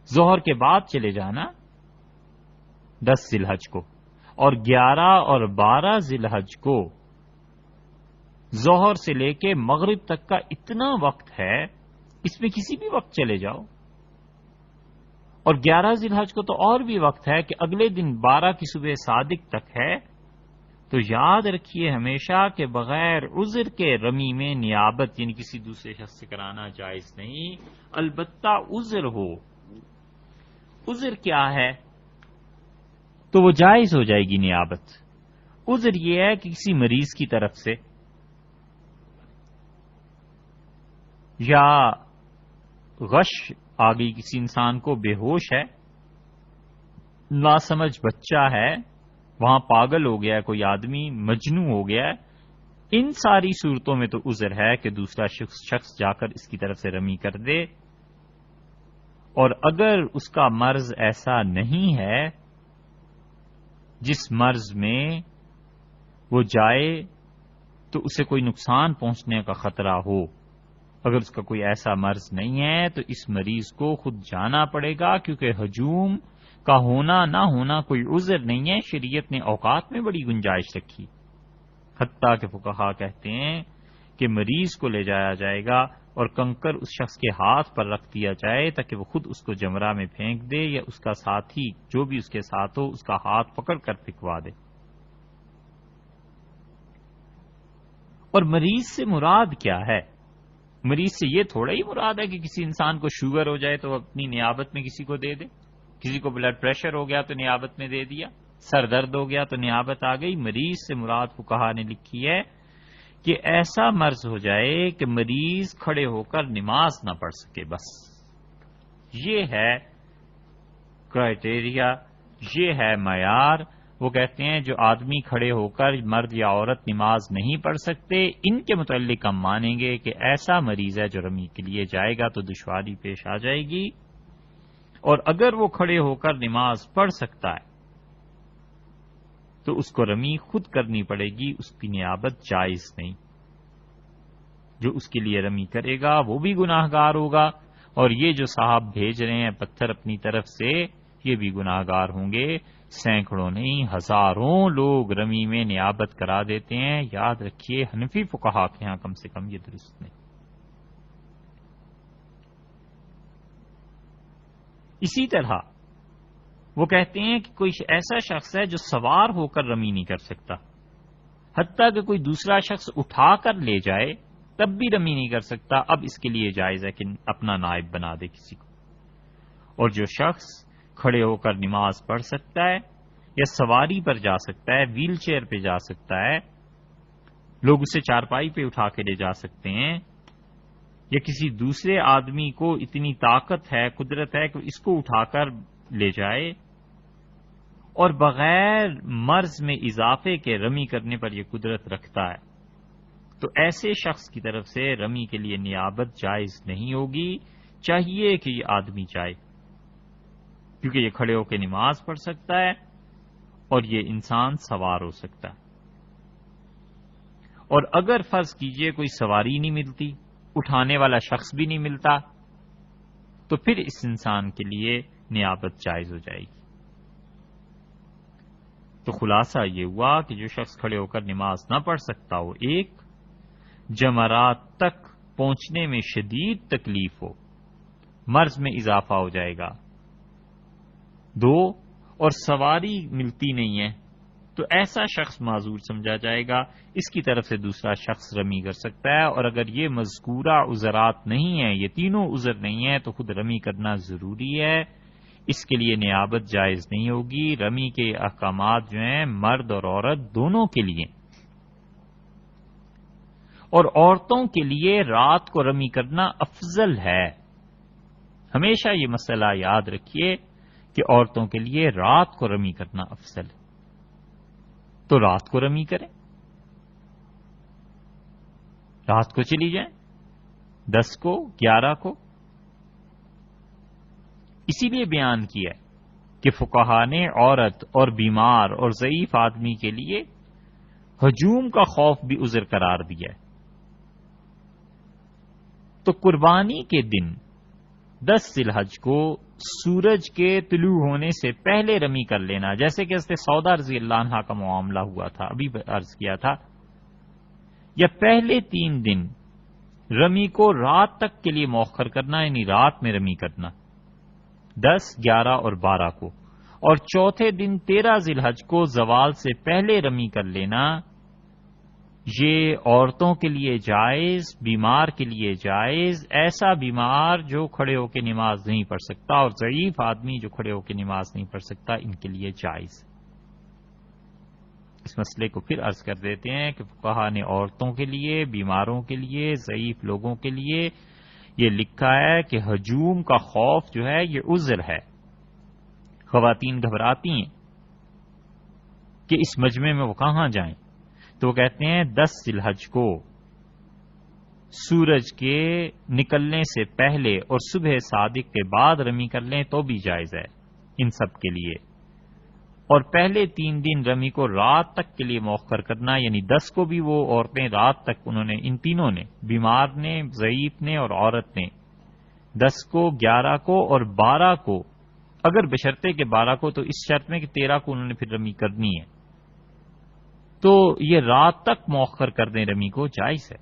ظہر کے بعد چلے جانا 10 ذی الحج کو، اور 11 اور 12 ذی الحج کو ظہر سے لے کے مغرب تک کا اتنا وقت ہے، اس میں کسی بھی وقت چلے جاؤ. اور 11 ذی الحج کو تو اور بھی وقت ہے کہ اگلے دن 12 کی صبح صادق تک ہے. تو یاد رکھیے ہمیشہ کہ بغیر عذر کے رمی میں نیابت یعنی کسی دوسرے شخص سے کرانا جائز نہیں، البتہ عذر ہو. عذر کیا ہے؟ تو وہ جائز ہو جائے گی نیابت. عذر یہ ہے کہ کسی مریض کی طرف سے یا غش آ گئی کسی انسان کو، بے ہوش ہے، ناسمجھ بچہ ہے، وہاں پاگل ہو گیا ہے کوئی آدمی، مجنوں ہو گیا ہے. ان ساری صورتوں میں تو عذر ہے کہ دوسرا شخص جا کر اس کی طرف سے رمی کر دے. اور اگر اس کا مرض ایسا نہیں ہے جس مرض میں وہ جائے تو اسے کوئی نقصان پہنچنے کا خطرہ ہو، اگر اس کا کوئی ایسا مرض نہیں ہے تو اس مریض کو خود جانا پڑے گا، کیونکہ ہجوم کا ہونا نہ ہونا کوئی عذر نہیں ہے۔ شریعت نے اوقات میں بڑی گنجائش رکھی، حتیٰ کہ فقہا کہتے ہیں کہ مریض کو لے جایا جائے گا اور کنکر اس شخص کے ہاتھ پر رکھ دیا جائے تاکہ وہ خود اس کو جمرہ میں پھینک دے، یا اس کا ساتھی جو بھی اس کے ساتھ ہو اس کا ہاتھ پکڑ کر پھینکوا دے۔ اور مریض سے مراد کیا ہے؟ مریض سے یہ تھوڑا ہی مراد ہے کہ کسی انسان کو شوگر ہو جائے تو اپنی نیابت میں کسی کو دے دے، کسی کو بلڈ پریشر ہو گیا تو نیابت میں دے دیا، سر درد ہو گیا تو نیابت آ گئی۔ مریض سے مراد فقہا نے لکھی ہے کہ ایسا مرض ہو جائے کہ مریض کھڑے ہو کر نماز نہ پڑھ سکے، بس یہ ہے کرائٹیریا، یہ ہے معیار۔ وہ کہتے ہیں جو آدمی کھڑے ہو کر مرد یا عورت نماز نہیں پڑھ سکتے، ان کے متعلق ہم مانیں گے کہ ایسا مریض ہے جو رمی کے لیے جائے گا تو دشواری پیش آ جائے گی، اور اگر وہ کھڑے ہو کر نماز پڑھ سکتا ہے تو اس کو رمی خود کرنی پڑے گی، اس کی نیابت جائز نہیں۔ جو اس کے لیے رمی کرے گا وہ بھی گناہگار ہوگا، اور یہ جو صاحب بھیج رہے ہیں پتھر اپنی طرف سے یہ بھی گناہگار ہوں گے۔ سینکڑوں نہیں ہزاروں لوگ رمی میں نیابت کرا دیتے ہیں۔ یاد رکھیے حنفی فقہا کے ہاں کم سے کم یہ درست نہیں۔ اسی طرح وہ کہتے ہیں کہ کوئی ایسا شخص ہے جو سوار ہو کر رمی نہیں کر سکتا، حتیٰ کہ کوئی دوسرا شخص اٹھا کر لے جائے تب بھی رمی نہیں کر سکتا، اب اس کے لیے جائز ہے کہ اپنا نائب بنا دے کسی کو۔ اور جو شخص کھڑے ہو کر نماز پڑھ سکتا ہے یا سواری پر جا سکتا ہے، ویل چیئر پہ جا سکتا ہے، لوگ اسے چارپائی پہ اٹھا کے لے جا سکتے ہیں، یا کسی دوسرے آدمی کو اتنی طاقت ہے، قدرت ہے کہ اس کو اٹھا کر لے جائے اور بغیر مرض میں اضافے کے رمی کرنے پر یہ قدرت رکھتا ہے، تو ایسے شخص کی طرف سے رمی کے لیے نیابت جائز نہیں ہوگی۔ چاہیے کہ یہ آدمی جائے، کیونکہ یہ کھڑے ہو کے نماز پڑھ سکتا ہے اور یہ انسان سوار ہو سکتا ہے۔ اور اگر فرض کیجئے کوئی سواری نہیں ملتی، اٹھانے والا شخص بھی نہیں ملتا، تو پھر اس انسان کے لیے نیابت جائز ہو جائے گی۔ تو خلاصہ یہ ہوا کہ جو شخص کھڑے ہو کر نماز نہ پڑھ سکتا ہو، ایک، جمرات تک پہنچنے میں شدید تکلیف ہو، مرض میں اضافہ ہو جائے گا، دو، اور سواری ملتی نہیں ہے تو ایسا شخص معذور سمجھا جائے گا، اس کی طرف سے دوسرا شخص رمی کر سکتا ہے۔ اور اگر یہ مذکورہ عذرات نہیں ہیں، یہ تینوں عذر نہیں ہیں، تو خود رمی کرنا ضروری ہے، اس کے لیے نیابت جائز نہیں ہوگی۔ رمی کے احکامات جو ہیں مرد اور عورت دونوں کے لیے، اور عورتوں کے لیے رات کو رمی کرنا افضل ہے۔ ہمیشہ یہ مسئلہ یاد رکھیے کہ عورتوں کے لیے رات کو رمی کرنا افضل ہے، تو رات کو رمی کریں، رات کو چلی جائیں، 10 کو 11 کو۔ اسی لیے بیان کیا ہے کہ فقہا نے عورت اور بیمار اور ضعیف آدمی کے لیے ہجوم کا خوف بھی عذر قرار دیا ہے۔ تو قربانی کے دن 10 ذی الحج کو سورج کے طلوع ہونے سے پہلے رمی کر لینا، جیسے کہ حضرت سودا رضی اللہ عنہا کا معاملہ ہوا تھا، ابھی عرض کیا تھا، یا پہلے 3 دن رمی کو رات تک کے لیے مؤخر کرنا، یعنی رات میں رمی کرنا 10، 11 اور 12 کو، اور چوتھے دن 13 ذی الحج کو زوال سے پہلے رمی کر لینا۔ یہ عورتوں کے لیے جائز، بیمار کے لیے جائز، ایسا بیمار جو کھڑے ہو کے نماز نہیں پڑھ سکتا اور ضعیف آدمی جو کھڑے ہو کے نماز نہیں پڑھ سکتا، ان کے لیے جائز۔ اس مسئلے کو پھر عرض کر دیتے ہیں کہ فقہا نے عورتوں کے لیے، بیماروں کے لیے، ضعیف لوگوں کے لیے یہ لکھا ہے کہ ہجوم کا خوف جو ہے یہ عذر ہے۔ خواتین گھبراتی ہیں کہ اس مجمع میں وہ کہاں جائیں، تو وہ کہتے ہیں 10 ذی الحج کو سورج کے نکلنے سے پہلے اور صبح صادق کے بعد رمی کر لیں تو بھی جائز ہے ان سب کے لیے. اور پہلے 3 دن رمی کو رات تک کے لیے مؤخر کرنا، یعنی 10 کو بھی وہ عورتیں رات تک، انہوں نے ان تینوں نے، بیمار نے، ضعیف نے اور عورت نے، 10 کو، 11 کو اور 12 کو، اگر بشرطے کے 12 کو تو اس شرط میں کہ 13 کو انہوں نے پھر رمی کرنی ہے، تو یہ رات تک مؤخر کر دیں رمی کو، جائز ہے،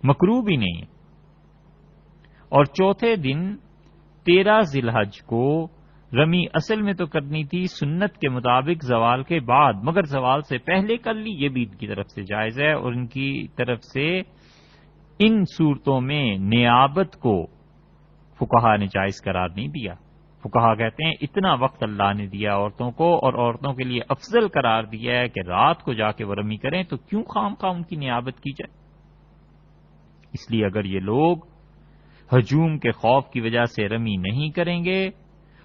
مکروہ بھی نہیں ہے. اور چوتھے دن 13 ذی الحج کو رمی اصل میں تو کرنی تھی سنت کے مطابق زوال کے بعد، مگر زوال سے پہلے کر لی، یہ بھی ان کی طرف سے جائز ہے. اور ان کی طرف سے ان صورتوں میں نیابت کو فقہا نے جائز قرار نہیں دیا. فقہا کہتے ہیں اتنا وقت اللہ نے دیا عورتوں کو اور عورتوں کے لیے افضل قرار دیا ہے کہ رات کو جا کے وہ رمی کریں، تو کیوں خام خواہ ان کی نیابت کی جائے. اس لیے اگر یہ لوگ ہجوم کے خوف کی وجہ سے رمی نہیں کریں گے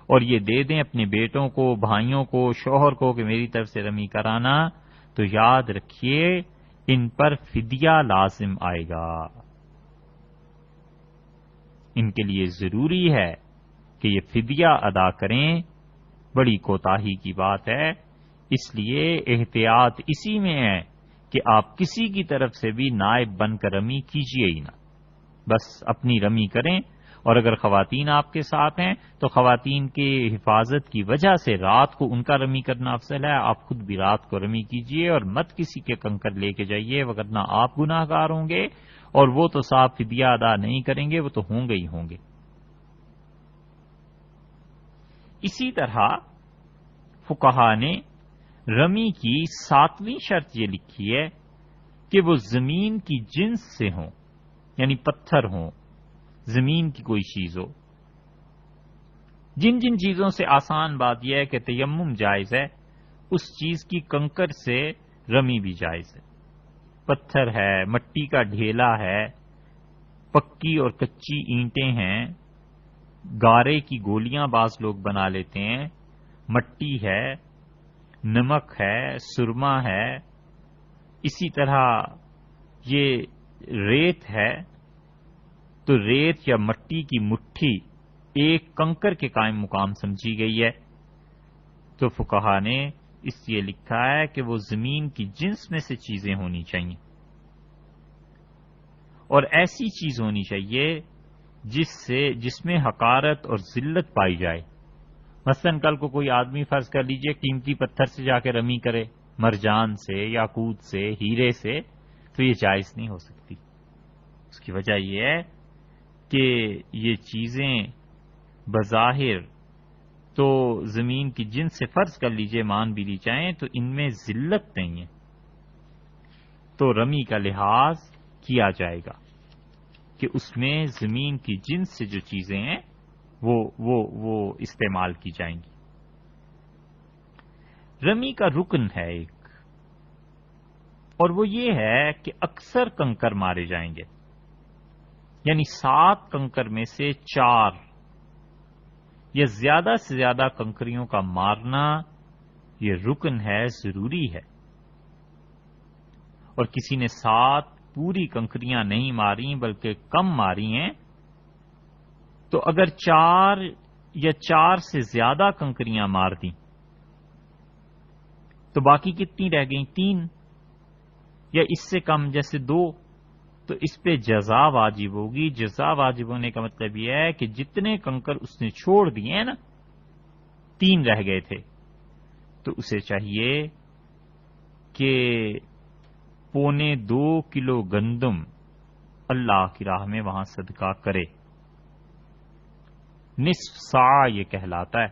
اور یہ دے دیں اپنے بیٹوں کو، بھائیوں کو، شوہر کو کہ میری طرف سے رمی کرانا، تو یاد رکھیے ان پر فدیہ لازم آئے گا. ان کے لیے ضروری ہے کہ یہ فدیہ ادا کریں. بڑی کوتاہی کی بات ہے. اس لیے احتیاط اسی میں ہے کہ آپ کسی کی طرف سے بھی نائب بن کر رمی کیجیے ہی نہ، بس اپنی رمی کریں. اور اگر خواتین آپ کے ساتھ ہیں تو خواتین کی حفاظت کی وجہ سے رات کو ان کا رمی کرنا افضل ہے. آپ خود بھی رات کو رمی کیجیے اور مت کسی کے کنکر لے کے جائیے، وگرنہ آپ گناہ گار ہوں گے اور وہ تو صاف فدیہ ادا نہیں کریں گے، وہ تو ہوں گے ہی ہوں گے. اسی طرح فقہا نے رمی کی 7ویں شرط یہ لکھی ہے کہ وہ زمین کی جنس سے ہوں، یعنی پتھر ہوں، زمین کی کوئی چیز ہو. جن جن چیزوں سے آسان بات یہ ہے کہ تیمم جائز ہے، اس چیز کی کنکر سے رمی بھی جائز ہے. پتھر ہے، مٹی کا ڈھیلا ہے، پکی اور کچی اینٹیں ہیں، گارے کی گولیاں بعض لوگ بنا لیتے ہیں، مٹی ہے، نمک ہے، سرما ہے، اسی طرح یہ ریت ہے، تو ریت یا مٹی کی مٹھی ایک کنکر کے قائم مقام سمجھی گئی ہے. تو فقہا نے اس لیے لکھا ہے کہ وہ زمین کی جنس میں سے چیزیں ہونی چاہیے اور ایسی چیز ہونی چاہیے جس میں حقارت اور ذلت پائی جائے. مثلا کل کو کوئی آدمی فرض کر لیجئے قیمتی پتھر سے جا کے رمی کرے، مرجان سے، یاقوت سے، ہیرے سے، تو یہ جائز نہیں ہو سکتی. اس کی وجہ یہ ہے کہ یہ چیزیں بظاہر تو زمین کی جنس سے فرض کر لیجئے مان بھی لی جائیں تو ان میں ذلت نہیں ہے، تو رمی کا لحاظ کیا جائے گا کہ اس میں زمین کی جنس سے جو چیزیں ہیں وہ استعمال کی جائیں گی. رمی کا رکن ہے ایک، اور وہ یہ ہے کہ اکثر کنکر مارے جائیں گے، یعنی 7 کنکر میں سے 4 یا زیادہ سے زیادہ کنکریوں کا مارنا یہ رکن ہے، ضروری ہے. اور کسی نے 7 پوری کنکریاں نہیں ماری بلکہ کم ماری ہیں، تو اگر 4 یا 4 سے زیادہ کنکریاں مار دیں تو باقی کتنی رہ گئیں؟ 3 یا اس سے کم جیسے 2، تو اس پہ جزا واجب ہوگی. جزا واجب ہونے کا مطلب یہ ہے کہ جتنے کنکر اس نے چھوڑ دیے ہیں نا، 3 رہ گئے تھے، تو اسے چاہیے کہ 2.25 کلو گندم اللہ کی راہ میں وہاں صدقہ کرے. نصف صاع یہ کہلاتا ہے،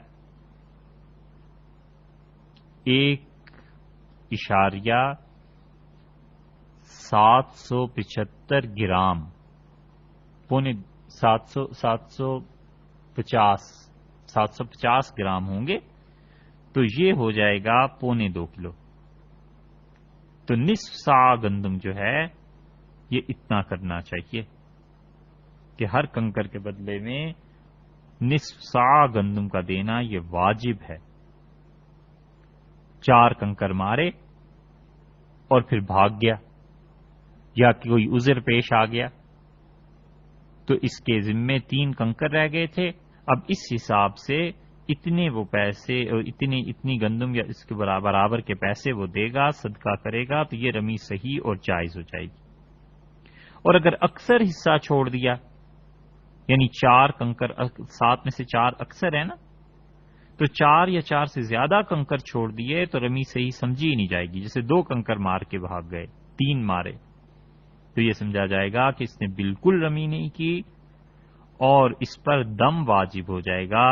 1.775 گرام، 750 گرام ہوں گے، تو یہ ہو جائے گا 2.25 کلو. تو نصف صاع گندم جو ہے یہ اتنا کرنا چاہیے کہ ہر کنکر کے بدلے میں نصف صاع گندم کا دینا یہ واجب ہے. 4 کنکر مارے اور پھر بھاگ گیا یا کوئی عذر پیش آ گیا تو اس کے ذمے 3 کنکر رہ گئے تھے. اب اس حساب سے اتنے وہ پیسے اور اتنی گندم یا اس کے برابر کے پیسے وہ دے گا، صدقہ کرے گا، تو یہ رمی صحیح اور جائز ہو جائے گی. اور اگر اکثر حصہ چھوڑ دیا، یعنی 4 کنکر، 7 میں سے 4 اکثر ہے نا، تو 4 یا 4 سے زیادہ کنکر چھوڑ دیے تو رمی صحیح سمجھی ہی نہیں جائے گی. جیسے 2 کنکر مار کے بھاگ گئے، 3 مارے، تو یہ سمجھا جائے گا کہ اس نے بالکل رمی نہیں کی اور اس پر دم واجب ہو جائے گا،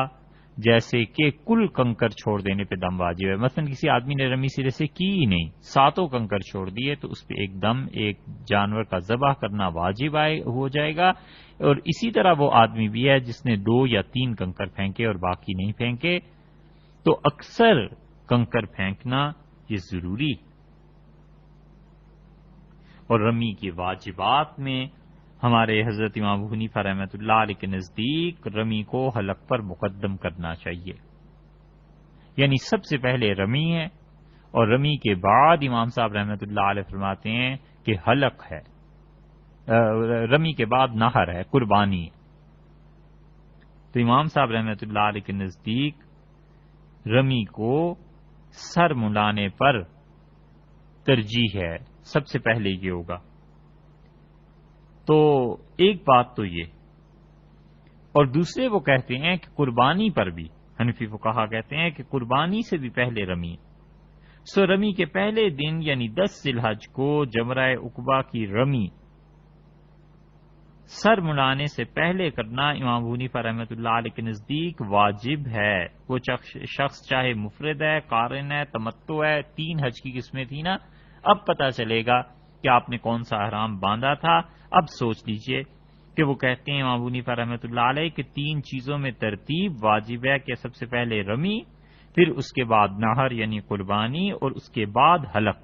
جیسے کہ کل کنکر چھوڑ دینے پہ دم واجب ہے. مثلا کسی آدمی نے رمی سرے سے کی ہی نہیں، 7 کنکر چھوڑ دیے، تو اس پہ ایک جانور کا ذبح کرنا واجب ہو جائے گا. اور اسی طرح وہ آدمی بھی ہے جس نے 2 یا 3 کنکر پھینکے اور باقی نہیں پھینکے، تو اکثر کنکر پھینکنا یہ ضروری. اور رمی کے واجبات میں ہمارے حضرت امام ابو حنیفہ رحمۃ اللہ علیہ کے نزدیک رمی کو حلق پر مقدم کرنا چاہیے. یعنی سب سے پہلے رمی ہے، اور رمی کے بعد امام صاحب رحمۃ اللہ علیہ فرماتے ہیں کہ حلق ہے، رمی کے بعد نہر ہے، قربانی ہے. تو امام صاحب رحمۃ اللہ علیہ کے نزدیک رمی کو سر منڈانے پر ترجیح ہے، سب سے پہلے یہ ہوگا. تو ایک بات تو یہ، اور دوسرے وہ کہتے ہیں کہ قربانی پر بھی، حنفی فقہا کہتے ہیں کہ قربانی سے بھی پہلے رمی. سو رمی کے پہلے دن یعنی 10 ذی الحج کو جمرہ عقبہ کی رمی سر منڈانے سے پہلے کرنا امام ابو حنیفہ رحمۃ اللہ علیہ کے نزدیک واجب ہے. وہ شخص چاہے مفرد ہے، قارن ہے، تمتع ہے، 3 حج کی قسمیں تھی نا، اب پتہ چلے گا کہ آپ نے کون سا احرام باندھا تھا. اب سوچ لیجئے کہ وہ کہتے ہیں امام ابو حنیفہ رحمۃ اللہ علیہ کہ 3 چیزوں میں ترتیب واجب ہے، کہ سب سے پہلے رمی، پھر اس کے بعد نہر یعنی قربانی، اور اس کے بعد حلق.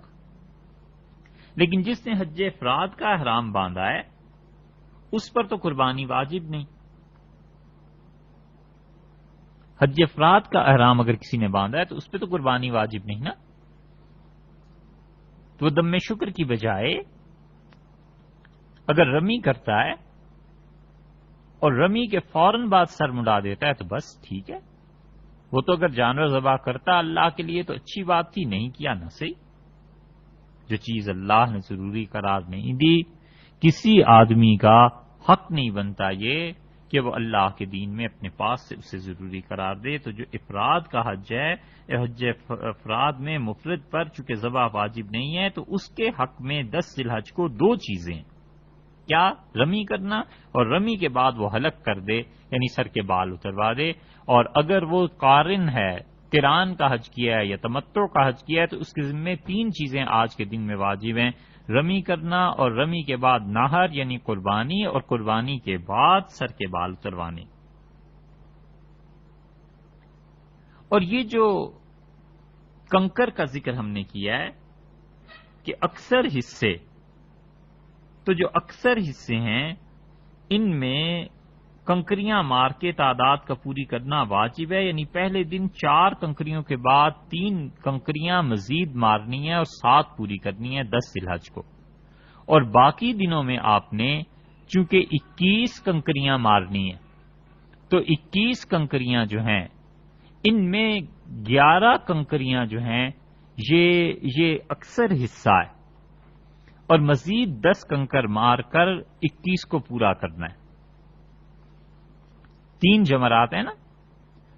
لیکن جس نے حج افراد کا احرام باندھا ہے اس پر تو قربانی واجب نہیں. حج افراد کا احرام اگر کسی نے باندھا ہے تو اس پہ تو قربانی واجب نہیں نا. تو دم شکر کی بجائے اگر رمی کرتا ہے اور رمی کے فوراً بعد سر منڈا دیتا ہے تو بس ٹھیک ہے. وہ تو اگر جانور ذبح کرتا اللہ کے لیے تو اچھی بات تھی، نہیں کیا نہ صحیح. جو چیز اللہ نے ضروری قرار نہیں دی، کسی آدمی کا حق نہیں بنتا یہ کہ وہ اللہ کے دین میں اپنے پاس سے اسے ضروری قرار دے. تو جو افراد کا حج ہے، حج افراد میں مفرد پر چونکہ ذبح واجب نہیں ہے، تو اس کے حق میں 10 ذی الحج کو 2 چیزیں، کیا؟ رمی کرنا، اور رمی کے بعد وہ حلق کر دے یعنی سر کے بال اتروا دے. اور اگر وہ قارن ہے، قران کا حج کیا ہے یا تمتع کا حج کیا ہے، تو اس کے ذمے 3 چیزیں آج کے دن میں واجب ہیں: رمی کرنا، اور رمی کے بعد نہر یعنی قربانی، اور قربانی کے بعد سر کے بال اتروانے. اور یہ جو کنکر کا ذکر ہم نے کیا ہے کہ اکثر حصے، تو جو اکثر حصے ہیں ان میں کنکریاں مار کے تعداد کا پوری کرنا واجب ہے. یعنی پہلے دن 4 کنکریوں کے بعد 3 کنکریاں مزید مارنی ہے اور 7 پوری کرنی ہے 10 ذی الحج کو. اور باقی دنوں میں آپ نے چونکہ 21 کنکریاں مارنی ہیں، تو 21 کنکریاں جو ہیں ان میں 11 کنکریاں جو ہیں یہ اکثر حصہ ہے، اور مزید 10 کنکر مار کر 21 کو پورا کرنا ہے. 3 جمرات ہیں نا،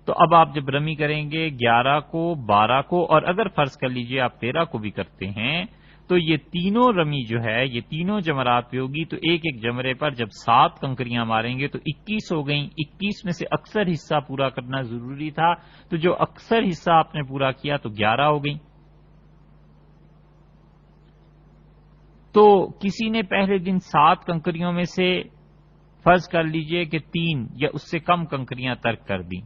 تو اب آپ جب رمی کریں گے 11 کو، 12 کو، اور اگر فرض کر لیجئے آپ 13 کو بھی کرتے ہیں، تو یہ تینوں رمی جو ہے یہ تینوں جمرات پہ ہوگی. تو ایک ایک جمرے پر جب 7 کنکریاں ماریں گے تو 21 ہو گئیں. 21 میں سے اکثر حصہ پورا کرنا ضروری تھا، تو جو اکثر حصہ آپ نے پورا کیا تو 11 ہو گئیں. تو کسی نے پہلے دن 7 کنکریوں میں سے فرض کر لیجئے کہ 3 یا اس سے کم کنکریاں ترک کر دیں،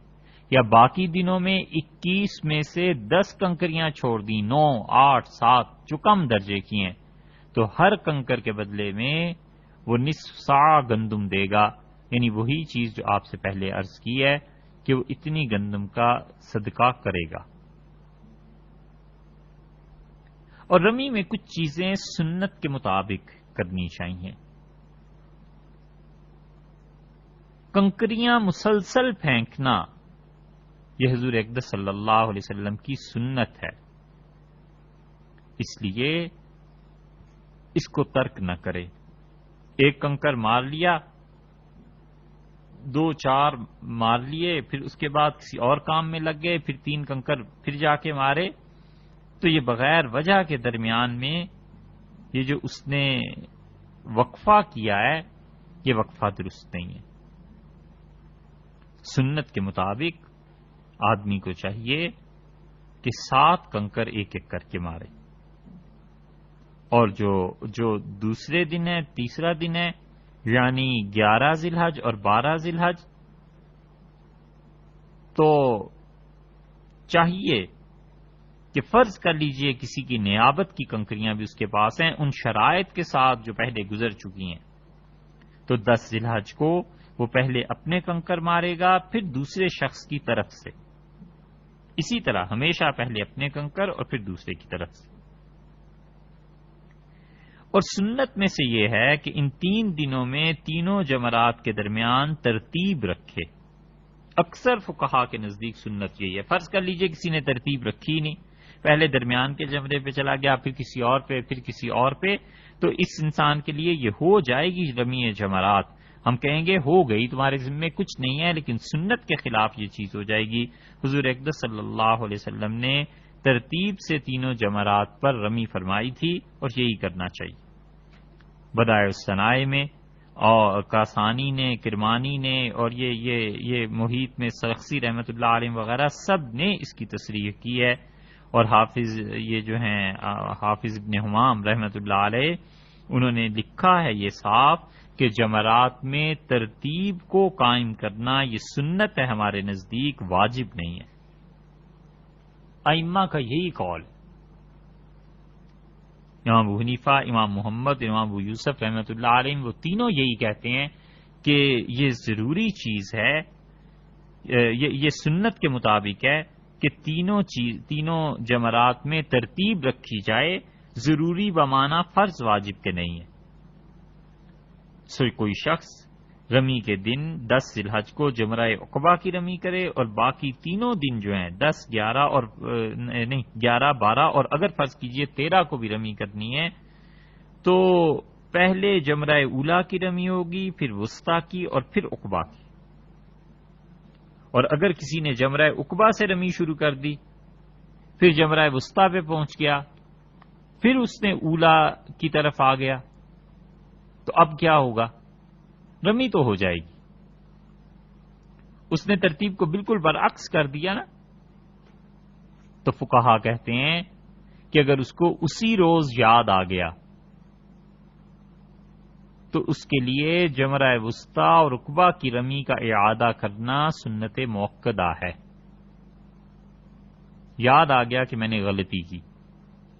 یا باقی دنوں میں 21 میں سے 10 کنکریاں چھوڑ دیں، 9، 8، 7 جو کم درجے کی ہیں، تو ہر کنکر کے بدلے میں وہ نصف صاع گندم دے گا. یعنی وہی چیز جو آپ سے پہلے عرض کی ہے کہ وہ اتنی گندم کا صدقہ کرے گا. اور رمی میں کچھ چیزیں سنت کے مطابق کرنی چاہیے. کنکریاں مسلسل پھینکنا یہ حضور اقدس صلی اللہ علیہ وسلم کی سنت ہے، اس لیے اس کو ترک نہ کرے۔ ایک کنکر مار لیا، دو چار مار لیے، پھر اس کے بعد کسی اور کام میں لگ گئے، پھر تین کنکر پھر جا کے مارے، تو یہ بغیر وجہ کے درمیان میں یہ جو اس نے وقفہ کیا ہے یہ وقفہ درست نہیں ہے۔ سنت کے مطابق آدمی کو چاہیے کہ 7 کنکر ایک ایک کر کے مارے، اور جو دوسرے دن ہے، تیسرا دن ہے، یعنی 11 ذی الحج اور 12 ذی الحج، تو چاہیے کہ فرض کر لیجئے کسی کی نیابت کی کنکریاں بھی اس کے پاس ہیں، ان شرائط کے ساتھ جو پہلے گزر چکی ہیں، تو 10 ذی الحج کو وہ پہلے اپنے کنکر مارے گا، پھر دوسرے شخص کی طرف سے، اسی طرح ہمیشہ پہلے اپنے کنکر اور پھر دوسرے کی طرف سے۔ اور سنت میں سے یہ ہے کہ ان 3 دنوں میں تینوں جمرات کے درمیان ترتیب رکھے۔ اکثر فقہا کے نزدیک سنت یہی ہے۔ فرض کر لیجئے کسی نے ترتیب رکھی نہیں، پہلے درمیان کے جمرے پہ چلا گیا، پھر کسی اور پہ، پھر کسی اور پہ، تو اس انسان کے لیے یہ ہو جائے گی رمی جمرات۔ ہم کہیں گے ہو گئی، تمہارے ذمے کچھ نہیں ہے، لیکن سنت کے خلاف یہ چیز ہو جائے گی۔ حضور اقدس صلی اللہ علیہ وسلم نے ترتیب سے تینوں جمرات پر رمی فرمائی تھی، اور یہی کرنا چاہیے۔ بدائع الصنائع میں اور کاسانی نے، کرمانی نے، اور یہ محیط میں سرخسی رحمۃ اللہ علیہ وغیرہ سب نے اس کی تصریح کی ہے، اور حافظ یہ جو ہیں حافظ ابن حمام رحمۃ اللہ علیہ، انہوں نے لکھا ہے یہ صاف کہ جمرات میں ترتیب کو قائم کرنا یہ سنت ہے، ہمارے نزدیک واجب نہیں ہے۔ ائمہ کا یہی قول، امام ابو حنیفہ، امام محمد، امام ابو یوسف رحمۃ اللہ علیہ، وہ تینوں یہی کہتے ہیں کہ یہ ضروری چیز ہے، یہ سنت کے مطابق ہے کہ تینوں جمرات میں ترتیب رکھی جائے، ضروری بمعنی فرض واجب کے نہیں ہے۔ سو کوئی شخص رمی کے دن 10 ذی الحج کو جمرہ عقبہ کی رمی کرے، اور باقی تینوں دن جو ہیں 10، 11 اور 11، 12 اور اگر فرض کیجئے 13 کو بھی رمی کرنی ہے، تو پہلے جمرہ اولا کی رمی ہوگی، پھر وسطیٰ کی، اور پھر عقبہ کی۔ اور اگر کسی نے جمرہ عقبہ سے رمی شروع کر دی، پھر جمرہ وسطیٰ پہ پہنچ گیا، پھر اس نے اولا کی طرف آ گیا، تو اب کیا ہوگا؟ رمی تو ہو جائے گی، اس نے ترتیب کو بالکل برعکس کر دیا نا۔ تو فقہا کہتے ہیں کہ اگر اس کو اسی روز یاد آ گیا تو اس کے لیے جمرہ وسطیٰ اور عقبہ کی رمی کا اعادہ کرنا سنت موقدہ ہے۔ یاد آ گیا کہ میں نے غلطی کی،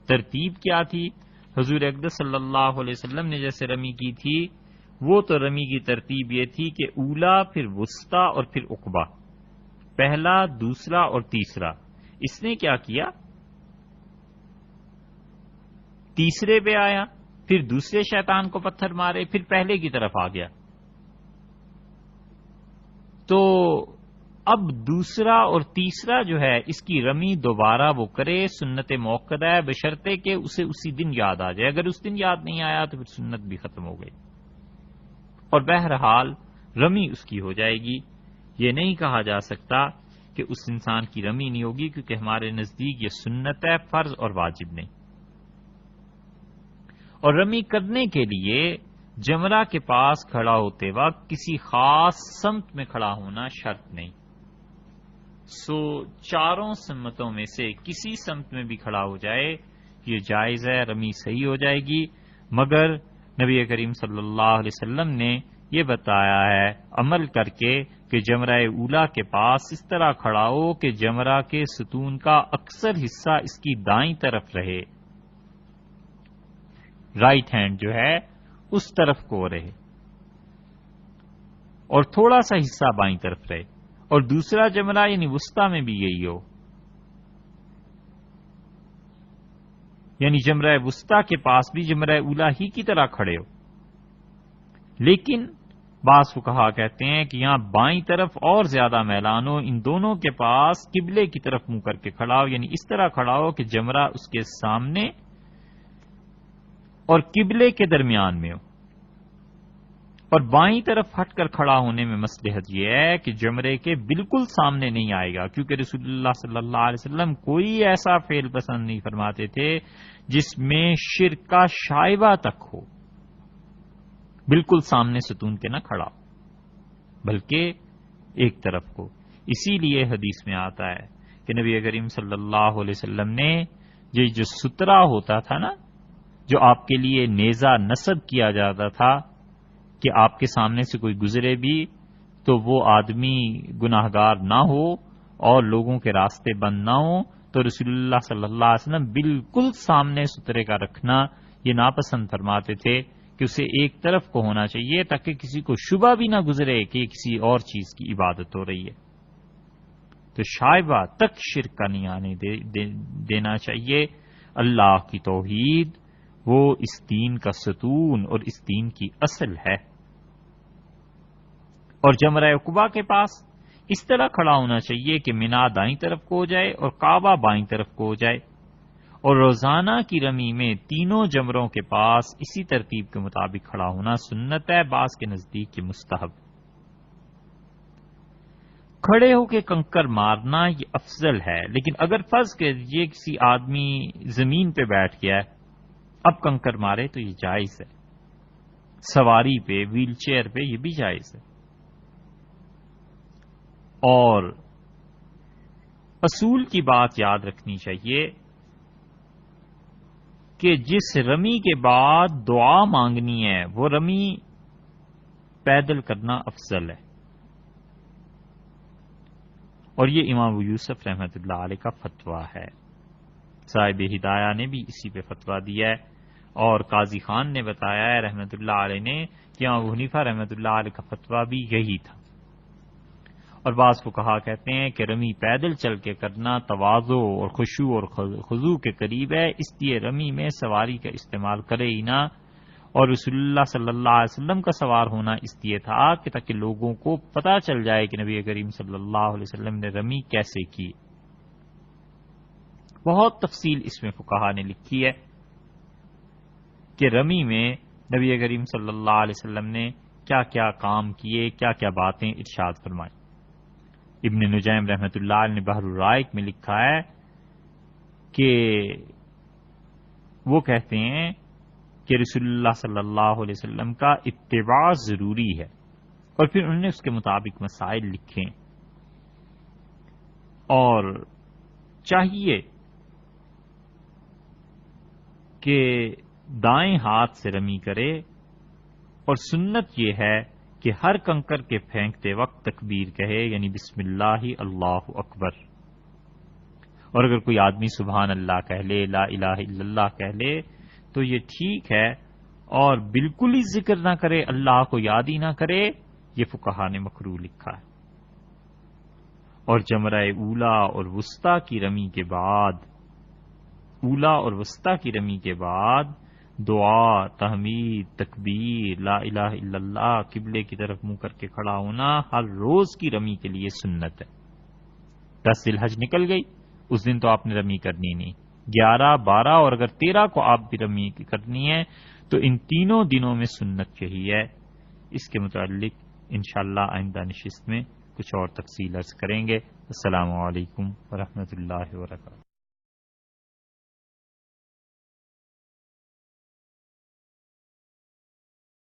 ترتیب کیا تھی؟ حضور اقدس صلی اللہ علیہ وسلم نے جیسے رمی کی تھی، وہ تو رمی کی ترتیب یہ تھی کہ اولا، پھر وسطیٰ اور پھر عقبہ، پہلا، دوسرا اور تیسرا۔ اس نے کیا کیا؟ تیسرے پہ آیا، پھر دوسرے شیطان کو پتھر مارے، پھر پہلے کی طرف آ گیا۔ تو اب دوسرا اور تیسرا جو ہے اس کی رمی دوبارہ وہ کرے، سنت موقدہ ہے، بشرطے کہ اسے اسی دن یاد آ جائے۔ اگر اس دن یاد نہیں آیا تو پھر سنت بھی ختم ہو گئی، اور بہرحال رمی اس کی ہو جائے گی۔ یہ نہیں کہا جا سکتا کہ اس انسان کی رمی نہیں ہوگی، کیونکہ ہمارے نزدیک یہ سنت ہے، فرض اور واجب نہیں۔ اور رمی کرنے کے لیے جمرہ کے پاس کھڑا ہوتے وقت کسی خاص سمت میں کھڑا ہونا شرط نہیں۔ سو چاروں سمتوں میں سے کسی سمت میں بھی کھڑا ہو جائے یہ جائز ہے، رمی صحیح ہو جائے گی، مگر نبی کریم صلی اللہ علیہ وسلم نے یہ بتایا ہے عمل کر کے کہ جمرہ اولا کے پاس اس طرح کھڑا ہو کہ جمرہ کے ستون کا اکثر حصہ اس کی دائیں طرف رہے، رائٹ ہینڈ جو ہے اس طرف کو رہے، اور تھوڑا سا حصہ بائیں طرف رہے، اور دوسرا جمرہ یعنی وسطیٰ میں بھی یہی ہو، یعنی جمرہ وسطیٰ کے پاس بھی جمرہ اولا ہی کی طرح کھڑے ہو۔ لیکن بعض فقہا کہتے ہیں کہ یہاں بائیں طرف اور زیادہ میلان ہو، ان دونوں کے پاس قبلے کی طرف منہ کر کے کھڑا ہو، یعنی اس طرح کھڑا ہو کہ جمرہ اس کے سامنے اور قبلے کے درمیان میں ہو، اور بائیں طرف ہٹ کر کھڑا ہونے میں مصلحت یہ ہے کہ جمرے کے بالکل سامنے نہیں آئے گا، کیونکہ رسول اللہ صلی اللہ علیہ وسلم کوئی ایسا فعل پسند نہیں فرماتے تھے جس میں شرک کا شائبہ تک ہو، بالکل سامنے ستون کے نہ کھڑا ہو بلکہ ایک طرف کو۔ اسی لیے حدیث میں آتا ہے کہ نبی کریم صلی اللہ علیہ وسلم نے یہ جو سترا ہوتا تھا نا، جو آپ کے لیے نیزہ نصب کیا جاتا تھا کہ آپ کے سامنے سے کوئی گزرے بھی تو وہ آدمی گناہگار نہ ہو اور لوگوں کے راستے بند نہ ہوں، تو رسول اللہ صلی اللہ علیہ وسلم بالکل سامنے سترے کا رکھنا یہ ناپسند فرماتے تھے کہ اسے ایک طرف کو ہونا چاہیے تاکہ کسی کو شبہ بھی نہ گزرے کہ کسی اور چیز کی عبادت ہو رہی ہے۔ تو شائبہ تک شرک کا نہیں آنے دینا چاہیے۔ اللہ کی توحید وہ اس دین کا ستون اور اس دین کی اصل ہے۔ اور جمرہ عقبہ کے پاس اس طرح کھڑا ہونا چاہیے کہ مینا دائیں طرف کو ہو جائے اور کعبہ بائیں طرف کو ہو جائے، اور روزانہ کی رمی میں تینوں جمروں کے پاس اسی ترتیب کے مطابق کھڑا ہونا سنت ہے، بعض کے نزدیک یہ مستحب۔ کھڑے ہو کے کنکر مارنا یہ افضل ہے، لیکن اگر فرض کیجیے کسی آدمی زمین پہ بیٹھ گیا ہے اب کنکر مارے تو یہ جائز ہے، سواری پہ، ویل چیئر پہ یہ بھی جائز ہے۔ اور اصول کی بات یاد رکھنی چاہیے کہ جس رمی کے بعد دعا مانگنی ہے وہ رمی پیدل کرنا افضل ہے، اور یہ امام ابو یوسف رحمۃ اللہ علیہ کا فتویٰ ہے۔ صاحب ہدایہ نے بھی اسی پہ فتویٰ دیا ہے، اور قاضی خان نے بتایا ہے رحمۃ اللہ علیہ نے کہ امام ابو حنیفہ رحمۃ اللہ علیہ کا فتویٰ بھی یہی تھا۔ اور بعض فقہا کہتے ہیں کہ رمی پیدل چل کے کرنا تواضع اور خشوع اور خضوع کے قریب ہے، اس لیے رمی میں سواری کا استعمال کرے ہی نہ، اور رسول اللہ صلی اللہ علیہ وسلم کا سوار ہونا اس لیے تھا کہ تاکہ لوگوں کو پتہ چل جائے کہ نبی کریم صلی اللہ علیہ وسلم نے رمی کیسے کی۔ بہت تفصیل اس میں فقہا نے لکھی ہے کہ رمی میں نبی کریم صلی اللہ علیہ وسلم نے کیا کیا کام کیے، کیا کیا باتیں ارشاد فرمائیں۔ ابن نجیم رحمۃ اللہ علیہ نے بحر الرائق میں لکھا ہے کہ وہ کہتے ہیں کہ رسول اللہ صلی اللہ علیہ وسلم کا اتباع ضروری ہے، اور پھر انہوں نے اس کے مطابق مسائل لکھے، اور چاہیے کہ دائیں ہاتھ سے رمی کرے، اور سنت یہ ہے کہ ہر کنکر کے پھینکتے وقت تکبیر کہے، یعنی بسم اللہ اللہ اکبر، اور اگر کوئی آدمی سبحان اللہ کہہ لے، لا الہ الا اللہ کہہ لے تو یہ ٹھیک ہے، اور بالکل ہی ذکر نہ کرے، اللہ کو یاد ہی نہ کرے، یہ فقہا نے مکروہ لکھا ہے۔ اور جمرہ اولا اور وسطیٰ کی رمی کے بعد، اولا اور وسطیٰ کی رمی کے بعد دعا، تحمید، تکبیر، لا الہ الا اللہ، قبلے کی طرف منہ کر کے کھڑا ہونا ہر روز کی رمی کے لیے سنت ہے۔ 10 ذی الحج نکل گئی، اس دن تو آپ نے رمی کرنی نہیں، 11، 12 اور اگر 13 کو آپ بھی رمی کرنی ہے تو ان تینوں دنوں میں سنت یہی ہے۔ اس کے متعلق انشاءاللہ آئندہ نشست میں کچھ اور تفصیل عرض کریں گے۔ السلام علیکم ورحمۃ اللہ وبرکاتہ۔